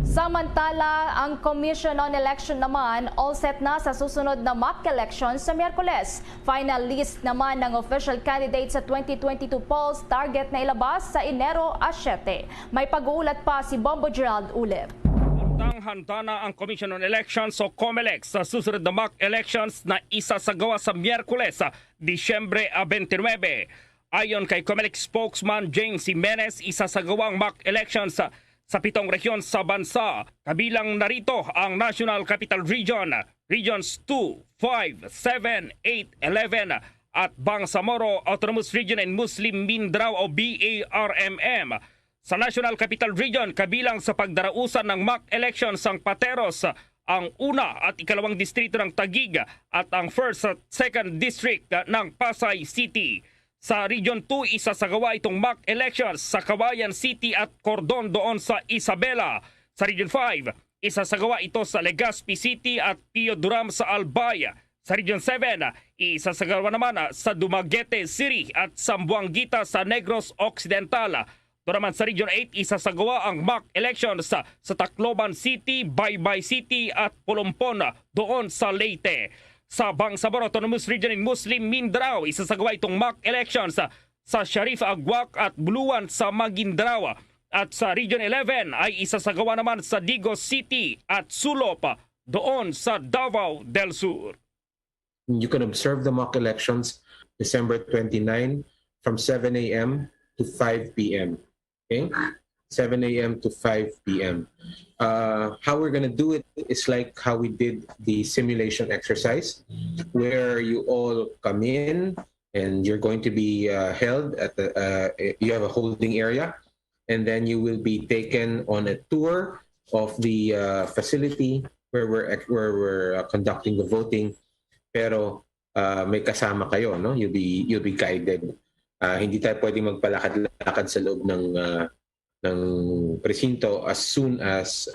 Samantala, ang Commission on Election naman all set na sa susunod na mock election sa Miyerkules. Final list naman ng official candidates sa 2022 polls target na ilabas sa Enero 7. May pag-uulat pa si Bombo Gerald Ulep. Handa na ang Commission on Elections o COMELEC sa susunod na mock elections na isasagawa sa Miyerkules, Disyembre 29. Ayon kay COMELEC spokesman James Jimenez, isasagawa ang mock elections sa 7 rehiyon sa bansa. Kabilang narito ang National Capital Region, Regions 2, 5, 7, 8, 11 at Bangsamoro Autonomous Region and Muslim Mindanao o BARMM. Sa National Capital Region, kabilang sa pagdarausan ng mock elections ang Pateros, ang una at ikalawang distrito ng Taguig at ang first at second district ng Pasay City. Sa Region 2, isasagawa itong mock elections sa Cagayan City at Cordon doon sa Isabela. Sa Region 5, isasagawa ito sa Legazpi City at Pio Duram sa Albay. Sa Region 7, isasagawa naman sa Dumaguete City at Sambuanguita sa Negros Occidental. Doon naman sa Region 8, isasagawa ang mock elections sa Tacloban City, Baybay City at Polompon doon sa Leyte. Sa Bangsamoro Autonomous Region in Muslim Mindanao, isasagawa itong mock elections sa Sharif Agwak at Buluan sa Maguindanao. At sa Region 11 ay isasagawa naman sa Digos City at Sulop doon sa Davao del Sur. You can observe the mock elections December 29 from 7 a.m. to 5 p.m. Okay? 7 a.m. to 5 p.m. How we're going to do it is like how we did the simulation exercise, where you all come in and you're going to be held at the, you have a holding area, and then you will be taken on a tour of the facility where we're conducting the voting. Pero may kasama kayo, no? You'll be guided. Hindi tayo pwedeng magpalakad-lakad sa loob ng presinto as soon as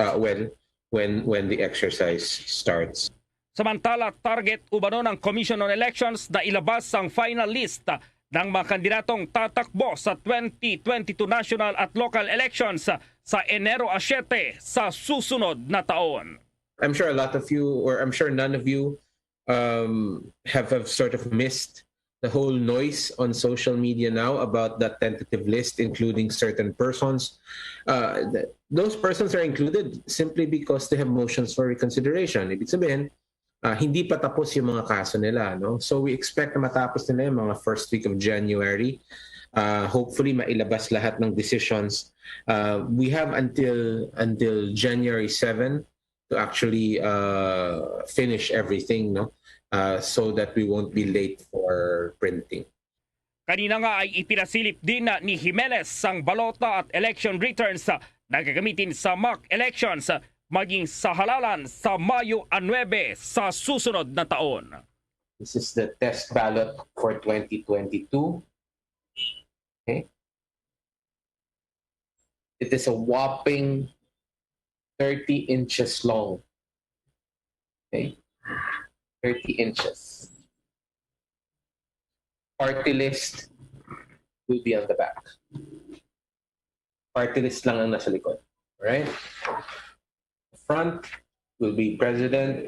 when the exercise starts. Samantala, target umano ng Commission on Elections na ilabas ang final list ng mga kandidatong tatakbo sa 2022 national at local elections sa Enero 7 sa susunod na taon. I'm sure a lot of you, or I'm sure none of you, have sort of missed the whole noise on social media now about that tentative list, including certain persons. Those persons are included simply because they have motions for reconsideration. Ibig sabihin, hindi pa tapos yung mga kaso nila. No? So we expect na matapos nila yung mga first week of January. Hopefully, mailabas lahat ng decisions. We have until January 7 to actually finish everything, no? So that we won't be late for printing. Kanina nga ay ipinasilip din ni Jimenez ang balota at election returns na gagamitin sa mock elections maging sa halalan sa Mayo 9 sa susunod na taon. This is the test ballot for 2022. Okay. It is a whopping 30 inches long. Okay. 30 inches. Party list will be on the back. Party list lang ang nasa likod. Alright? Front will be president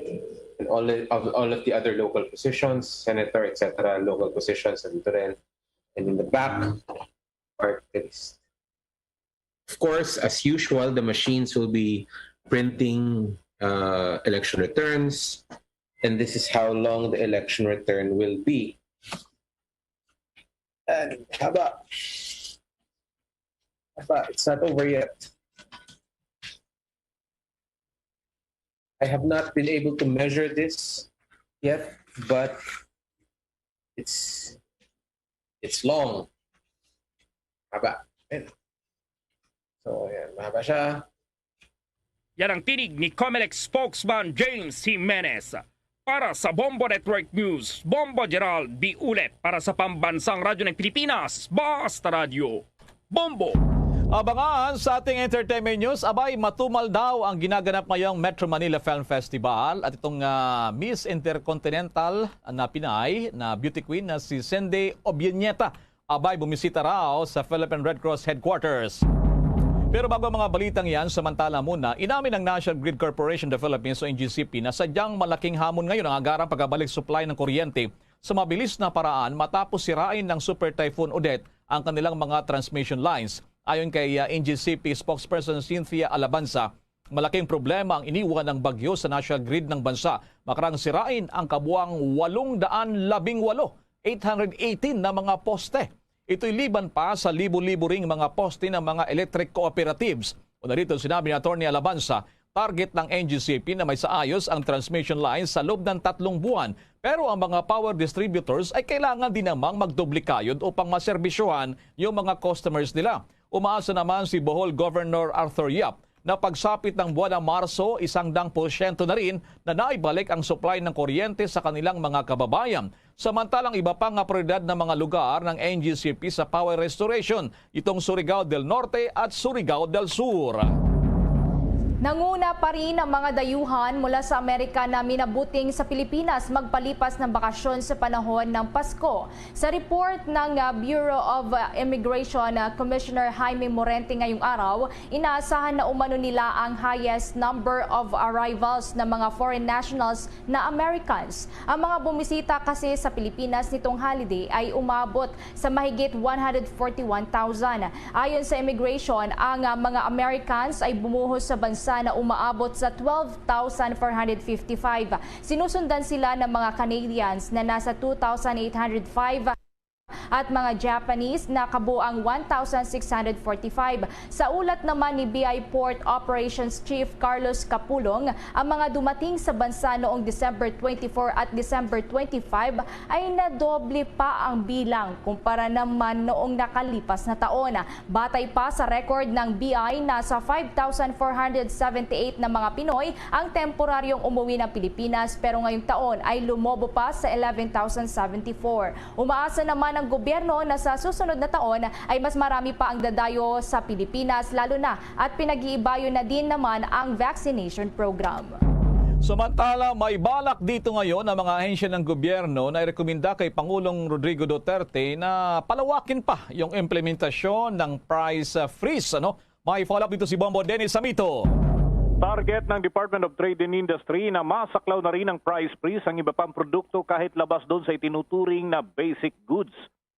and all of the other local positions, senator, etc., local positions, and in the back, party list. Of course, as usual, the machines will be printing election returns, and this is how long the election return will be. And haba, it's not over yet. I have not been able to measure this yet, but it's long. Haba. So, yan. Mahaba siya. Yan ang tinig ni COMELEC spokesman James Jimenez. Para sa Bombo Network News, Bombo Gerald D. Ulet para sa Pambansang Radyo ng Pilipinas, Basta Radio, Bombo! Abangan sa ating entertainment news, abay matumal daw ang ginaganap ngayong Metro Manila Film Festival at itong Miss Intercontinental na Pinay na beauty queen na si Cindy Obieneta. Abay bumisita raw sa Philippine Red Cross Headquarters. Pero bago ang mga balitang yan, samantala muna, inamin ng National Grid Corporation of the Philippines o NGCP na sadyang malaking hamon ngayon ang agarang pagbabalik supply ng kuryente sa mabilis na paraan matapos sirain ng Super Typhoon Odette ang kanilang mga transmission lines. Ayon kay NGCP spokesperson Cynthia Alabanza, malaking problema ang iniwan ng bagyo sa national grid ng bansa. Makarang sirain ang kabuang 818 na mga poste. Ito'y liban pa sa libo-libo ring mga poste ng mga electric cooperatives. O narito sinabi ni Atty. Alabanza, target ng NGCP na may saayos ang transmission lines sa loob ng 3 buwan. Pero ang mga power distributors ay kailangan din namang magdublikayod upang maserbisyuhan yung mga customers nila. Umaasa naman si Bohol Governor Arthur Yap na pagsapit ng buwan ng Marso, 100% na rin na naibalik ang supply ng kuryente sa kanilang mga kababayan. Samantalang iba pang prioridad na mga lugar ng NGCP sa power restoration, itong Surigao del Norte at Surigao del Sur. Nanguna pa rin ang mga dayuhan mula sa Amerika na minabuting sa Pilipinas magpalipas ng bakasyon sa panahon ng Pasko. Sa report ng Bureau of Immigration Commissioner Jaime Morente ngayong araw, inaasahan na umano nila ang highest number of arrivals ng mga foreign nationals na Americans. Ang mga bumisita kasi sa Pilipinas nitong holiday ay umabot sa mahigit 141,000. Ayon sa immigration, ang mga Americans ay bumuhos sa bansa na umaabot sa 12,455. Sinusundan sila ng mga Canadians na nasa 2,805 at mga Japanese na kabuang 1,645. Sa ulat naman ni BI Port Operations Chief Carlos Capulong, ang mga dumating sa bansa noong December 24 at December 25 ay nadoble pa ang bilang kumpara naman noong nakalipas na taon. Batay pa sa record ng BI, nasa 5,478 na mga Pinoy ang temporaryong umuwi ng Pilipinas pero ngayong taon ay lumobo pa sa 11,074. Umaasa naman ang gobyerno na sa susunod na taon ay mas marami pa ang dadayo sa Pilipinas lalo na at pinag-iibayo na din naman ang vaccination program. Samantala, may balak dito ngayon ang mga ahensya ng gobyerno na irekomenda kay Pangulong Rodrigo Duterte na palawakin pa yung implementasyon ng price freeze. May follow-up dito si Bombo Dennis Samito. Target ng Department of Trade and Industry na masaklaw na rin ang price freeze ang iba pang produkto kahit labas doon sa itinuturing na basic goods.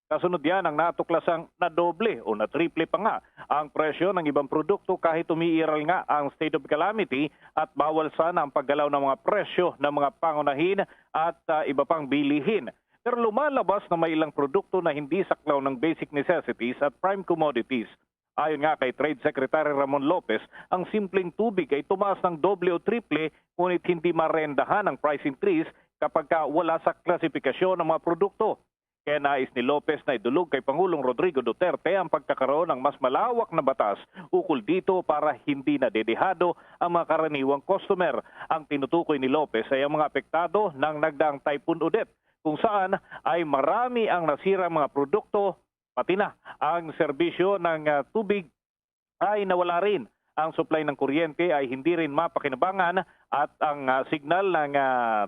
Kasunod yan ang natuklasang nadoble o natriple pa nga ang presyo ng ibang produkto kahit umiiral nga ang state of calamity at bawal sana ang paggalaw ng mga presyo ng mga pangunahin at iba pang bilihin. Pero lumalabas na may ilang produkto na hindi saklaw ng basic necessities at prime commodities. Ayon nga kay Trade Secretary Ramon Lopez, ang simpleng tubig ay tumaas ng doble o triple ngunit hindi marendahan ang price increase kapag wala sa klasifikasyon ng mga produkto. Kaya nais ni Lopez na idulog kay Pangulong Rodrigo Duterte ang pagkakaroon ng mas malawak na batas ukol dito para hindi na dedehado ang mga karaniwang customer. Ang tinutukoy ni Lopez ay ang mga apektado ng nagdaang Typhoon Odette, kung saan ay marami ang nasira mga produkto, pati na ang serbisyo ng tubig ay nawala rin. Ang supply ng kuryente ay hindi rin mapakinabangan at ang signal ng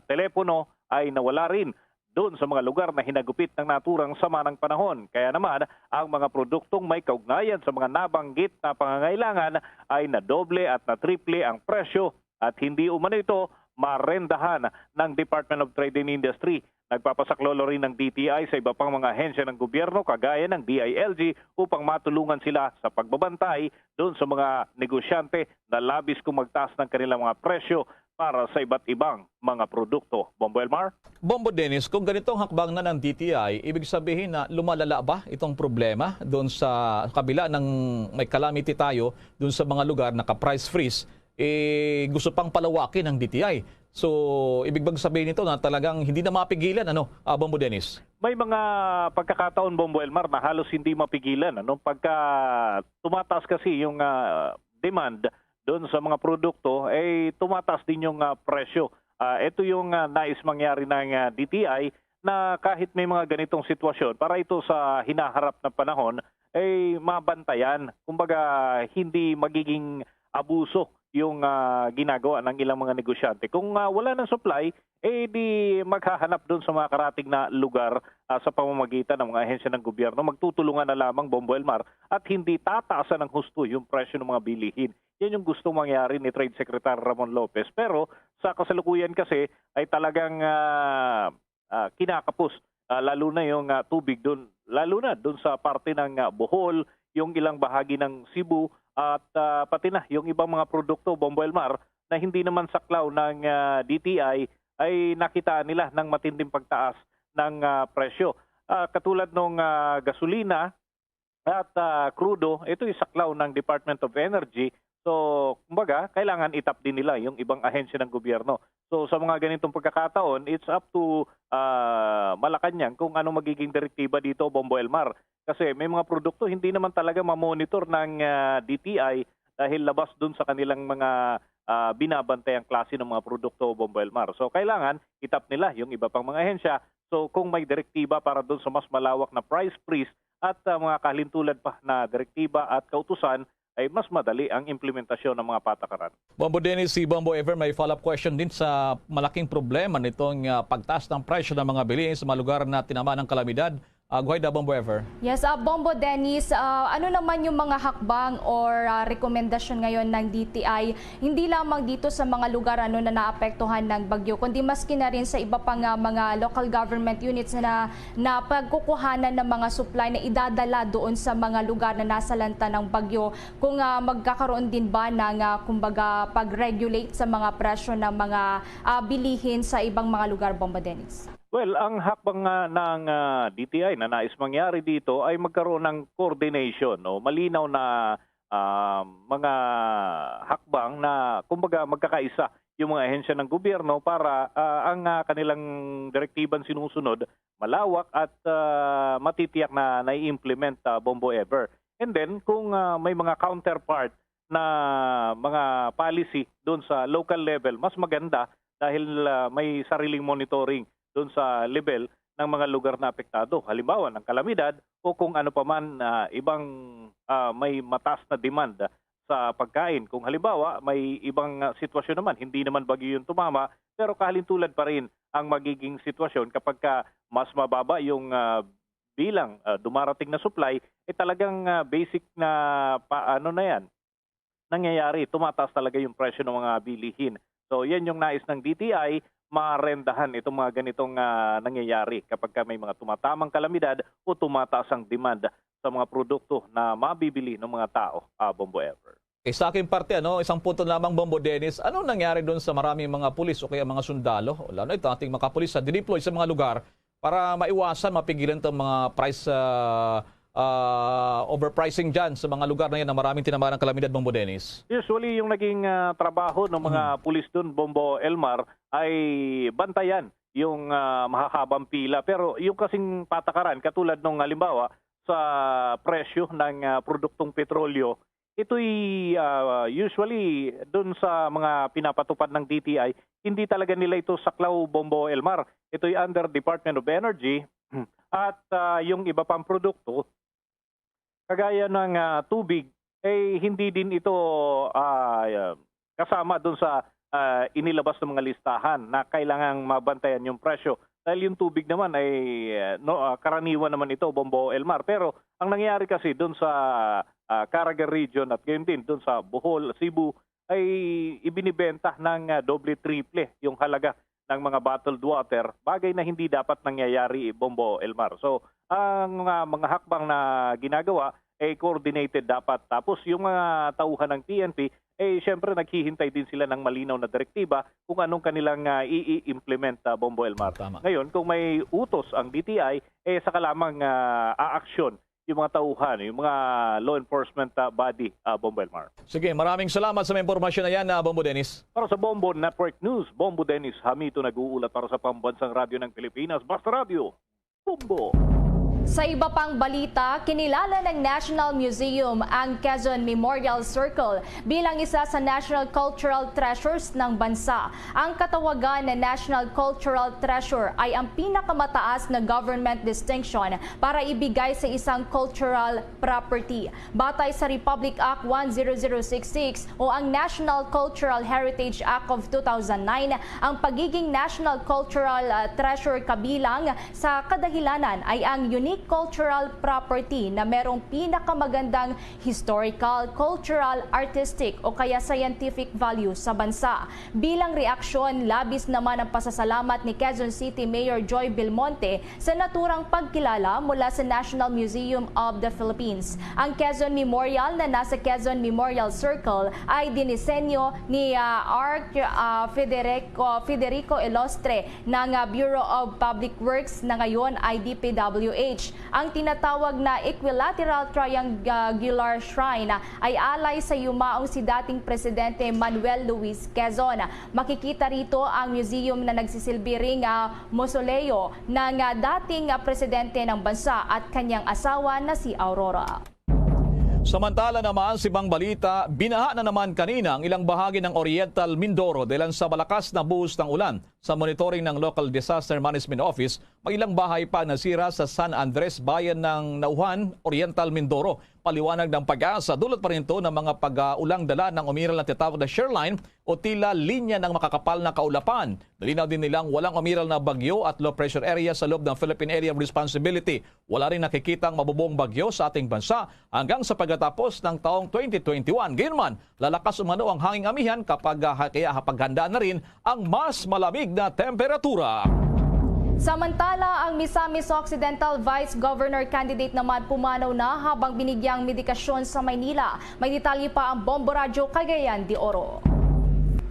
telepono ay nawala rin doon sa mga lugar na hinagupit ng naturang sama ng panahon. Kaya naman, ang mga produktong may kaugnayan sa mga nabanggit na pangangailangan ay nadoble at natriple ang presyo at hindi umano ito marendahan ng Department of Trade and Industry. Nagpapasaklolo rin ng DTI sa iba pang mga ahensya ng gobyerno kagaya ng DILG upang matulungan sila sa pagbabantay doon sa mga negosyante na labis kung magtaas ng kanilang mga presyo para sa iba't ibang mga produkto. Bombo Elmar? Bombo Dennis, kung ganitong hakbang na ng DTI, ibig sabihin na lumalala ba itong problema doon sa kabila ng may calamity tayo doon sa mga lugar na ka-price freeze, gusto pang palawakin ng DTI. So, ibig bang sabihin nito na talagang hindi na mapigilan, Bombo Dennis? May mga pagkakataon, Bombo Elmar, na halos hindi mapigilan. Pagka tumataas kasi yung demand doon sa mga produkto, tumataas din yung presyo. Ito yung nais mangyari ng DTI na kahit may mga ganitong sitwasyon, para ito sa hinaharap na panahon, mabantayan. Kumbaga, hindi magiging abuso yung ginagawa ng ilang mga negosyante. Kung wala ng supply, di maghahanap doon sa mga karating na lugar sa pamamagitan ng mga ahensya ng gobyerno. Magtutulungan na lamang, Bombo Elmar, at hindi tataasan ng husto yung presyo ng mga bilihin. Yan yung gustong mangyari ni Trade Secretary Ramon Lopez. Pero sa kasalukuyan kasi ay talagang kinakapos, lalo na yung tubig doon, lalo na doon sa parte ng Bohol, yung ilang bahagi ng Cebu, at pati na yung ibang mga produkto, Bombo Elmar, na hindi naman saklaw ng DTI ay nakita nila ng matinding pagtaas ng presyo. Katulad ng gasolina at crudo, ito yung saklaw ng Department of Energy. So, kumbaga, kailangan itap din nila yung ibang ahensya ng gobyerno. So, sa mga ganitong pagkakataon, it's up to Malacanang kung ano magiging direktiba dito, Bombo Elmar. Kasi may mga produkto hindi naman talaga mamonitor ng DTI dahil labas dun sa kanilang mga binabantayang klase ng mga produkto, Bombo Elmar. So, kailangan itap nila yung iba pang mga ahensya. So, kung may direktiba para dun sa mas malawak na price freeze at mga kalintulad pa na direktiba at kautusan, ay mas madali ang implementasyon ng mga patakaran. Bombo Dennis, si Bombo Ever may follow-up question din sa malaking problema nitong pagtaas ng presyo ng mga bilihin sa mga lugar na tinamaan ng kalamidad. Go ahead, Bombo Ever. Yes, Bombo Dennis, ano naman yung mga hakbang or rekomendasyon ngayon ng DTI, hindi lamang dito sa mga lugar na naapektuhan ng bagyo, kundi maski na rin sa iba pang mga local government units na pagkukuhanan ng mga supply na idadala doon sa mga lugar na nasalanta ng bagyo, kung magkakaroon din ba ng kumbaga pag-regulate sa mga presyo ng mga bilihin sa ibang mga lugar, Bombo Dennis? Well, ang hakbang ng DTI na nais mangyari dito ay magkaroon ng coordination, malinaw na mga hakbang na kumbaga magkakaisa yung mga ahensya ng gobyerno para ang kanilang direktiban sinusunod malawak at matitiyak na nai-implement, Bombo Ever. And then kung may mga counterpart na mga policy doon sa local level, mas maganda dahil may sariling monitoring doon sa level ng mga lugar na apektado. Halimbawa ng kalamidad o kung ano pa man ibang may mataas na demand sa pagkain. Kung halimbawa may ibang sitwasyon naman, hindi naman bagyo yung tumama, pero kahalintulad pa rin ang magiging sitwasyon kapag mas mababa yung bilang dumarating na supply, talagang basic na paano na yan nangyayari. Tumataas talaga yung presyo ng mga bilihin. So yan yung nais ng DTI, marendahan itong mga ganitong nangyayari kapag may mga tumatamang kalamidad o tumataas ang demand sa mga produkto na mabibili ng mga tao, Bombo Ever. Sa aking parte, isang punto lamang, Bombo Dennis, ano nangyari doon sa maraming mga pulis o kaya mga sundalo, lalo na ito ating mga pulis sa dineploy sa mga lugar para maiwasan, mapigilan itong mga price overpricing dyan sa mga lugar na yan na maraming tinamaan ng kalamidad, Bombo Dennis? Usually yung naging trabaho ng mga pulis doon, Bombo Elmar, ay bantayan yung mahahabang pila. Pero yung kasing patakaran, katulad nung halimbawa sa presyo ng produktong petrolyo, ito'y usually doon sa mga pinapatupad ng DTI, hindi talaga nila ito saklaw, Bombo, Elmar. Ito'y under Department of Energy at yung iba pang produkto, kagaya ng tubig, hindi din ito kasama doon sa inilabas ng mga listahan na kailangang mabantayan yung presyo. Dahil yung tubig naman ay karaniwan naman ito, Bombo, Elmar. Pero ang nangyayari kasi doon sa Caraga region at gayon din doon sa Bohol, Cebu, ay ibinibenta ng doble-triple yung halaga ng mga bottled water, bagay na hindi dapat nangyayari, Bombo, Elmar. So, ang mga hakbang na ginagawa ay coordinated dapat. Tapos yung mga tauhan ng TNP, siyempre naghihintay din sila ng malinaw na direktiba kung anong kanilang i-implement, Bombo, Elmar. Tama. Ngayon, kung may utos ang DTI, saka lamang aaksyon yung mga tauhan, yung mga law enforcement body, Bombo, Elmar. Sige, maraming salamat sa mga impormasyon na yan, Bombo Dennis. Para sa Bombo Network News, Bombo Dennis Hamito nag-uulat para sa Pambansang Radyo ng Pilipinas. Basta Radio, Bombo! Sa iba pang balita, kinilala ng National Museum ang Quezon Memorial Circle bilang isa sa National Cultural Treasures ng bansa. Ang katawagan na National Cultural Treasure ay ang pinakamataas na government distinction para ibigay sa isang cultural property. Batay sa Republic Act 10066 o ang National Cultural Heritage Act of 2009, ang pagiging National Cultural Treasure kabilang sa kadahilanan ay ang unique cultural property na merong pinakamagandang historical, cultural, artistic o kaya scientific value sa bansa. Bilang reaksyon, labis naman ang pasasalamat ni Quezon City Mayor Joy Belmonte sa naturang pagkilala mula sa National Museum of the Philippines. Ang Quezon Memorial na nasa Quezon Memorial Circle ay dinisenyo ni Arch Federico Ilostre ng Bureau of Public Works na ngayon ay DPWH. Ang tinatawag na Equilateral Triangular Shrine ay alay sa yumaong si dating Presidente Manuel Luis Quezon. Makikita rito ang museum na nagsisilbi ring mausoleo ng dating Presidente ng bansa at kanyang asawa na si Aurora. Samantala naman, sa ibang balita, binaha na naman kanina ang ilang bahagi ng Oriental Mindoro dahil sa malakas na buhos ng ulan. Sa monitoring ng Local Disaster Management Office, may ilang bahay pa nasira sa San Andres, bayan ng Nauhan, Oriental Mindoro. Paliwanag ng Pag-asa, dulot pa rin ito ng mga pag-ulang dala ng umiral na tinatawag na shoreline o tila linya ng makakapal na kaulapan. Nalinaw din nilang walang umiral na bagyo at low pressure area sa loob ng Philippine Area of Responsibility. Wala rin nakikitang mabubong bagyo sa ating bansa hanggang sa pagkatapos ng taong 2021. Gayunman, lalakas umano ang hanging amihan kapag kaya hapaghandaan na rin ang mas malamig na temperatura. Samantala, ang Misamis Occidental Vice Governor candidate naman pumanaw na habang binigyang medikasyon sa Maynila. May detalye pa ang Bombo Radyo Cagayan de Oro.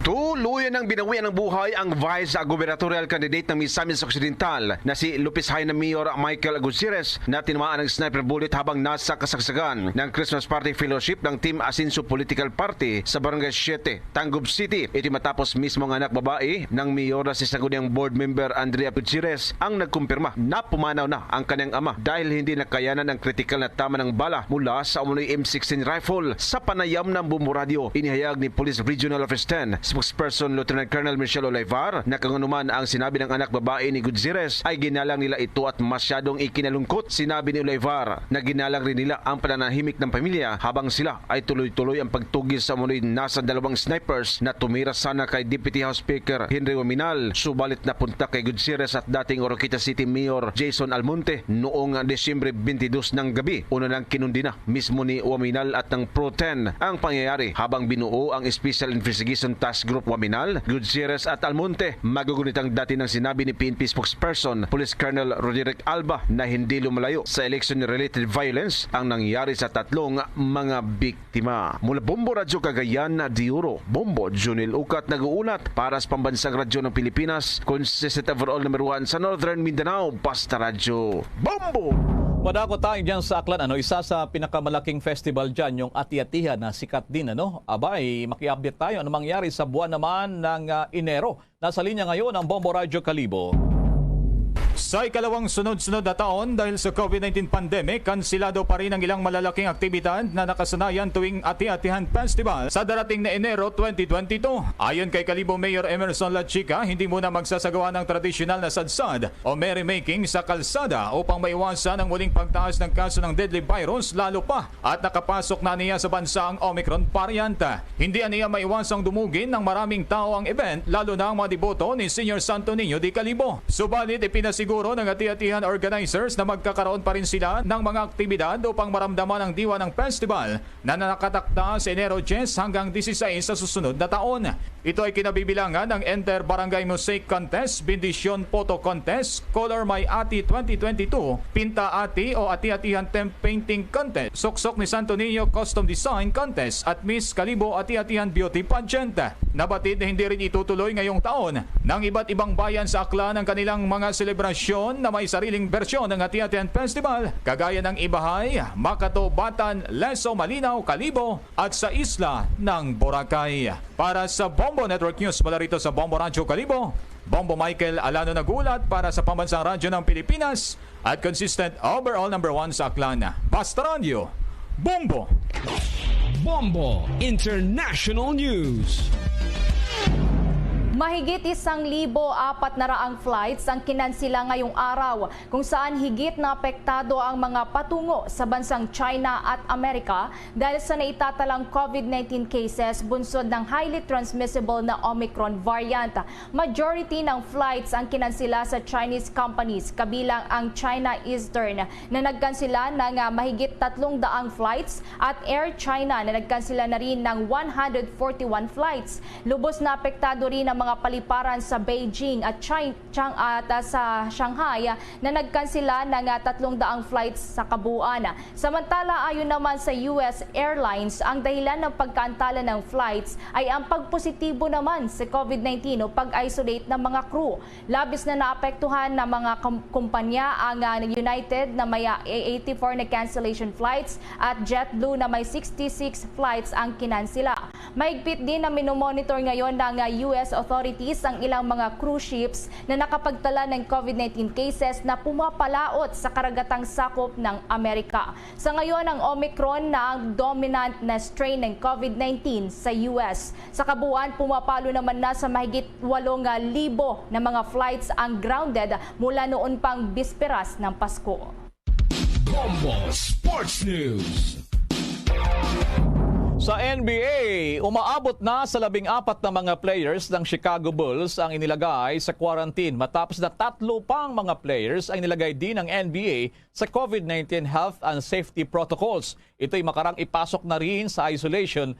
Tuluyan ng binawian ng buhay ang Vice Gubernatorial candidate ng Misamis Occidental na si Lupis High na Mayor Michael Gutierrez na tinamaan ng sniper bullet habang nasa kasagsagan ng Christmas Party Fellowship ng Team Asinso Political Party sa Barangay 7, Tangub City. Ito matapos mismo ang anak babae ng Mayor na si Sangguniang Board Member Andrea Gutierrez ang nagkumpirma na pumanaw na ang kanyang ama dahil hindi nakayanan ang kritikal na tama ng bala mula sa umunoy M16 rifle. Sa panayam ng Bombo Radio, inihayag ni Police Regional Office 10 spokesperson Lieutenant Colonel Michelle Olivar na kanganuman ang sinabi ng anak babae ni Gutierrez ay ginalang nila ito at masyadong ikinalungkot. Sinabi ni Olivar na ginalang rin nila ang pananahimik ng pamilya habang sila ay tuloy-tuloy ang pagtugis sa umunoy nasa dalawang snipers na tumira sana kay Deputy House Speaker Henry Waminal. Subalit napunta kay Gutierrez at dating Oroquita City Mayor Jason Almonte noong Desyembre 22 ng gabi. Una nang kinundi na mismo ni Waminal at ng Pro 10 ang pangyayari habang binuo ang Special Investigation Task Group Waminal, Gutierrez at Almonte. Magugunit ang dati ng sinabi ni PNP spokesperson Police Colonel Roderick Alba na hindi lumalayo sa election-related violence ang nangyari sa tatlong mga biktima. Mula Bombo Radyo Cagayan de Oro, Bombo Junil Ukat nag-uulat para sa Pambansang Radyo ng Pilipinas, consistent overall number 1 sa Northern Mindanao, Basta Radyo, Bombo! Madako tayo dyan sa Aklan, isa sa pinakamalaking festival dyan, yung Ati-Atihan na sikat din. Abay, maki-update tayo ano mangyari sa buwan naman ng Enero. Nasa linya ngayon ang Bombo Radyo Kalibo. Sa ikalawang sunod-sunod na taon dahil sa COVID-19 pandemic, kansilado pa rin ang ilang malalaking aktibidad na nakasanayan tuwing Ati-Atihan Festival sa darating na Enero 2022. Ayon kay Kalibo Mayor Emerson Lachica, hindi muna magsasagawa ng tradisyonal na sadsad o merrymaking sa kalsada upang maiwasan ang muling pagtaas ng kaso ng deadly virus lalo pa at nakapasok na niya sa bansa ang Omicron variant. Hindi niya maiwasang dumugin ng maraming tao ang event lalo na ang mga deboto ni Senior Santo Niño de Calibo. Subalit siguro ng Ati-Atihan organizers na magkakaroon pa rin sila ng mga aktibidad upang maramdaman ang diwa ng festival na nakatakda sa Enero 10 hanggang 16 sa susunod na taon. Ito ay kinabibilangan ng Enter Barangay Mosaic Contest, Bendisyon Photo Contest, Color My Ati 2022, Pinta Ati o Ati-Atihan Temp Painting Contest, Soksok ni Santo Niño Custom Design Contest at Miss Kalibo Ati-Atihan Beauty Pageant. Nabatid na hindi rin itutuloy ngayong taon ng iba't ibang bayan sa akla ng kanilang mga selebrasyon na may sariling bersyon ng Ati-Atihan Festival, kagaya ng Ibahay, Makato, Batan, Leso, Malinaw, Kalibo at sa isla ng Boracay. Para sa Bombo Network News mula rito sa Bombo Radyo Kalibo, Bombo Michael Alano nagulat para sa Pambansang Radyo ng Pilipinas at consistent overall number 1 sa Aklan. Basta Radio, Bombo! Bombo International News. Mahigit 1,400 flights ang kinansila ngayong araw kung saan higit na apektado ang mga patungo sa bansang China at Amerika dahil sa naitatalang COVID-19 cases bunsod ng highly transmissible na Omicron variant. Majority ng flights ang kinansila sa Chinese companies, kabilang ang China Eastern na nagkansila ng mahigit 300 flights at Air China na nagkansila na rin ng 141 flights. Lubos na apektado rin ang mga paliparan sa Beijing at sa Shanghai na nagkansila ng 300 flights sa kabuuan. Samantala, ayon naman sa US Airlines, ang dahilan ng pagkaantala ng flights ay ang pagpositibo naman sa COVID-19 o pag-isolate ng mga crew. Labis na naapektuhan ng mga kumpanya ang United na may 84 na cancellation flights at JetBlue na may 66 flights ang kinansila. Mahigpit din na minomonitor ngayon ng US authorities ang ilang mga cruise ships na nakapagtala ng COVID-19 cases na pumapalaot sa karagatang sakop ng Amerika. Sa ngayon, ang Omicron na ang dominant na strain ng COVID-19 sa US. Sa kabuuan, pumapalo naman na sa mahigit 8,000 na mga flights ang grounded mula noon pang bisperas ng Pasko. Bombo Sports News. Sa NBA, umaabot na sa 14 na mga players ng Chicago Bulls ang inilagay sa quarantine matapos na 3 pang mga players ang inilagay din ng NBA sa COVID-19 health and safety protocols. Ito'y makarang ipasok na rin sa isolation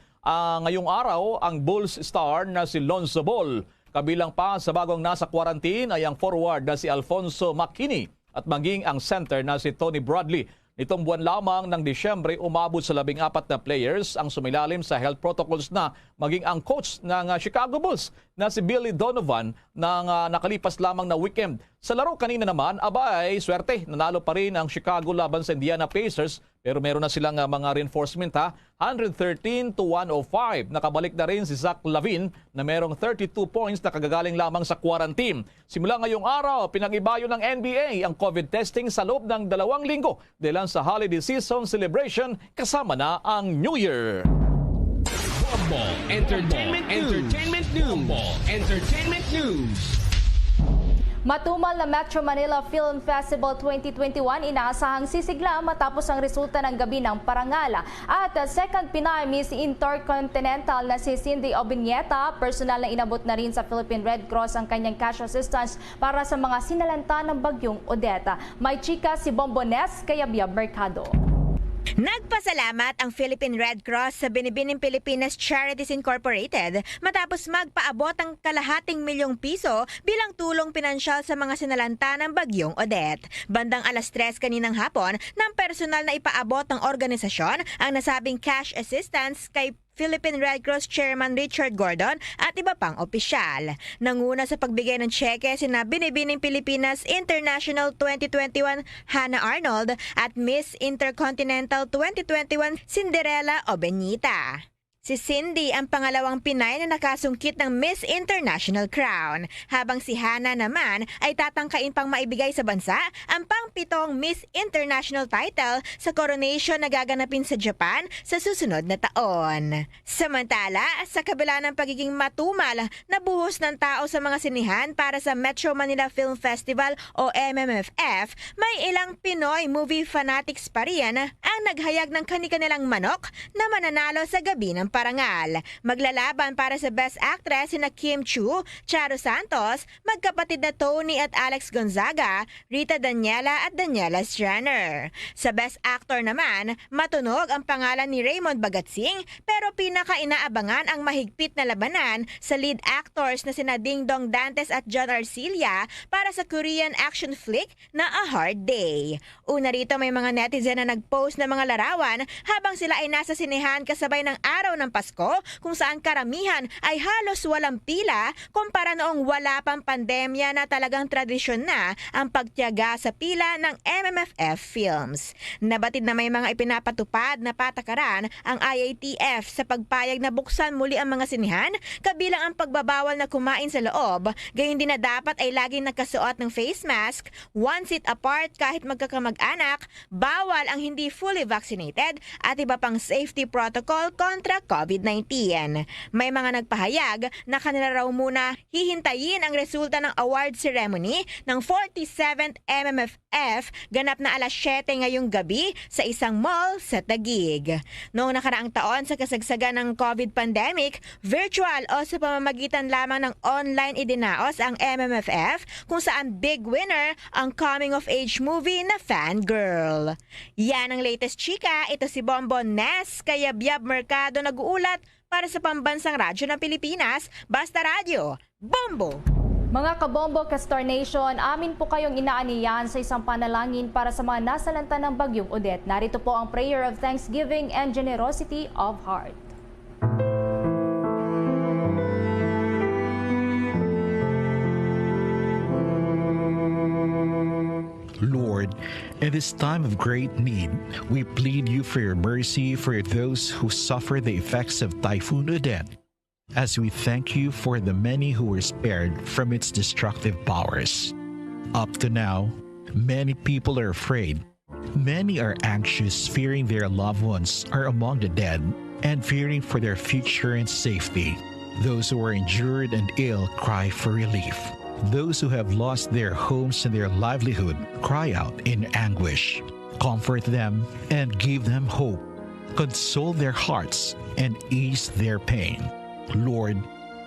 ngayong araw ang Bulls star na si Lonzo Ball. Kabilang pa sa bagong nasa quarantine ay ang forward na si Alfonso McKinney at maging ang center na si Tony Bradley. Nitong buwan lamang ng Disyembre, umabot sa 14 na players ang sumilalim sa health protocols na maging ang coach ng Chicago Bulls na si Billy Donovan ng nakalipas lamang na weekend. Sa laro kanina naman, abay, swerte, nanalo pa rin ang Chicago laban sa Indiana Pacers pero meron na silang mga reinforcement 113-105. Nakabalik na rin si Zach LaVine na merong 32 points na kagagaling lamang sa quarantine. Simula ngayong araw, pinag-ibayo ng NBA ang COVID testing sa loob ng 2 linggo dahil sa holiday season celebration kasama na ang New Year. Bombo Entertainment News. Matumal na Metro Manila Film Festival 2021 inaasahang sisigla matapos ang resulta ng gabi ng parangal. At second Pinay Miss Intercontinental na si Cindy Obinieta, personal na inabot na rin sa Philippine Red Cross ang kanyang cash assistance para sa mga sinalanta ng bagyong Odette. May chika si Bombones kay Abia Mercado. Nagpasalamat ang Philippine Red Cross sa Binibining Pilipinas Charities Incorporated matapos magpaabot ang ₱250,000 bilang tulong pinansyal sa mga sinalanta ng bagyong Odette. Bandang 3:00 kaninang hapon, ng personal na ipaabot ng organisasyon ang nasabing cash assistance kay Philippine Red Cross Chairman Richard Gordon at iba pang opisyal. Nanguna sa pagbigay ng tseke sina Binibining Pilipinas International 2021 Hannah Arnold at Miss Intercontinental 2021 Cinderella Obenita. Si Cindy ang pangalawang Pinay na nakasungkit ng Miss International crown, habang si Hannah naman ay tatangkain pang maibigay sa bansa ang pang-pitong Miss International title sa coronation na gaganapin sa Japan sa susunod na taon. Samantala, sa kabila ng pagiging matumal na buhos ng tao sa mga sinihan para sa Metro Manila Film Festival o MMFF, may ilang Pinoy movie fanatics pa rin ang naghayag ng kani-kanilang manok na mananalo sa gabi ng parangal. Maglalaban para sa Best Actress sina Kim Chu, Charo Santos, magkapatid na Tony at Alex Gonzaga, Rita Daniela at Daniela Stranner. Sa Best Actor naman, matunog ang pangalan ni Raymond Bagatsing, pero pinaka-inaabangan ang mahigpit na labanan sa lead actors na sina Ding Dong Dantes at John Arcilla para sa Korean action flick na A Hard Day. Una rito, may mga netizen na nagpost ng mga larawan habang sila ay nasa sinehan kasabay ng araw ng Pasko, kung saan karamihan ay halos walang pila kumpara noong wala pang pandemya na talagang tradisyon na ang pagtiyaga sa pila ng MMFF Films. Nabatid na may mga ipinapatupad na patakaran ang IATF sa pagpayag na buksan muli ang mga sinehan, kabilang ang pagbabawal na kumain sa loob, gayon din na dapat ay laging nakasuot ng face mask, 1 seat apart kahit magkakamag-anak, bawal ang hindi fully vaccinated at iba pang safety protocol kontra COVID-19. May mga nagpahayag na kanila raw muna hihintayin ang resulta ng award ceremony ng 47th MMFF ganap na alas 7 ngayong gabi sa isang mall sa Taguig. Noong nakaraang taon sa kasagsagan ng COVID pandemic, virtual o sa pamamagitan lamang ng online idinaos ang MMFF, kung saan big winner ang coming of age movie na Fangirl. Yan ang latest chika. Ito si Bonbon Nes, kaya Biab Mercado nag-uulat para sa Pambansang Radyo ng Pilipinas, Basta Radio, Bombo! Mga kabombo ka Star Nation, amin po kayong inaaniyan sa isang panalangin para sa mga nasalanta ng Bagyong Odette. Narito po ang prayer of thanksgiving and generosity of heart. Lord, in this time of great need, we plead you for your mercy for those who suffer the effects of Typhoon Odette, as we thank you for the many who were spared from its destructive powers. Up to now, many people are afraid. Many are anxious, fearing their loved ones are among the dead and fearing for their future and safety. Those who are injured and ill cry for relief. Those who have lost their homes and their livelihood cry out in anguish. Comfort them and give them hope. Console their hearts and ease their pain. Lord,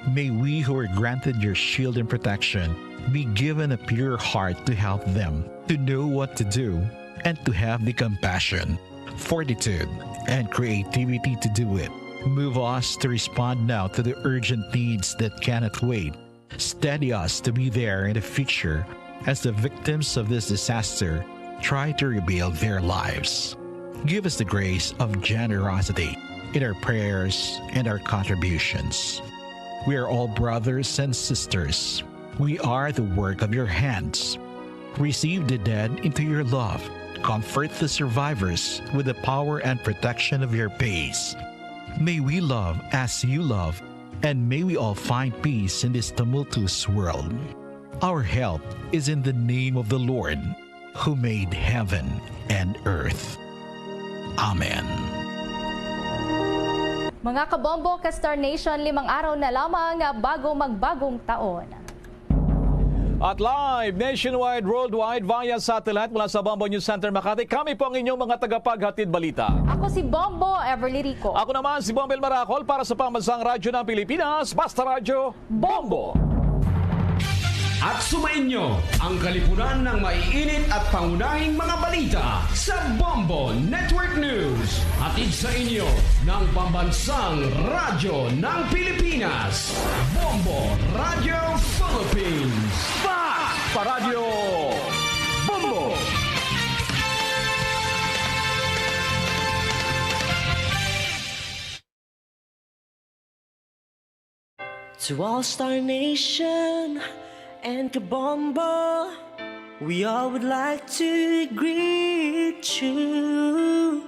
may we who are granted your shield and protection be given a pure heart to help them, to know what to do, and to have the compassion, fortitude, and creativity to do it. Move us to respond now to the urgent needs that cannot wait. Steady us to be there in the future as the victims of this disaster try to rebuild their lives. Give us the grace of generosity in our prayers and our contributions. We are all brothers and sisters. We are the work of your hands. Receive the dead into your love. Comfort the survivors with the power and protection of your peace. May we love as you love, and may we all find peace in this tumultuous world. Our help is in the name of the Lord, who made heaven and earth. Amen. Mga kabombo ka Star Nation, 5 araw na lamang bago magbagong taon. At live, nationwide, worldwide, via satellite mula sa Bombo News Center Makati, kami po ang inyong mga tagapaghatid balita. Ako si Bombo Everly Rico. Ako naman si Bombel Maracol para sa Pambansang Radyo ng Pilipinas, Basta Radio, Bombo! At sumainyo ang kalipunan ng maiinit at pangunahing mga balita sa Bombo Network News. Hatid sa inyo ng Pambansang Radyo ng Pilipinas, Bombo Radio Philippines. Basta Radio Bombo! To All Star Nation and Kabombo, we all would like to greet you.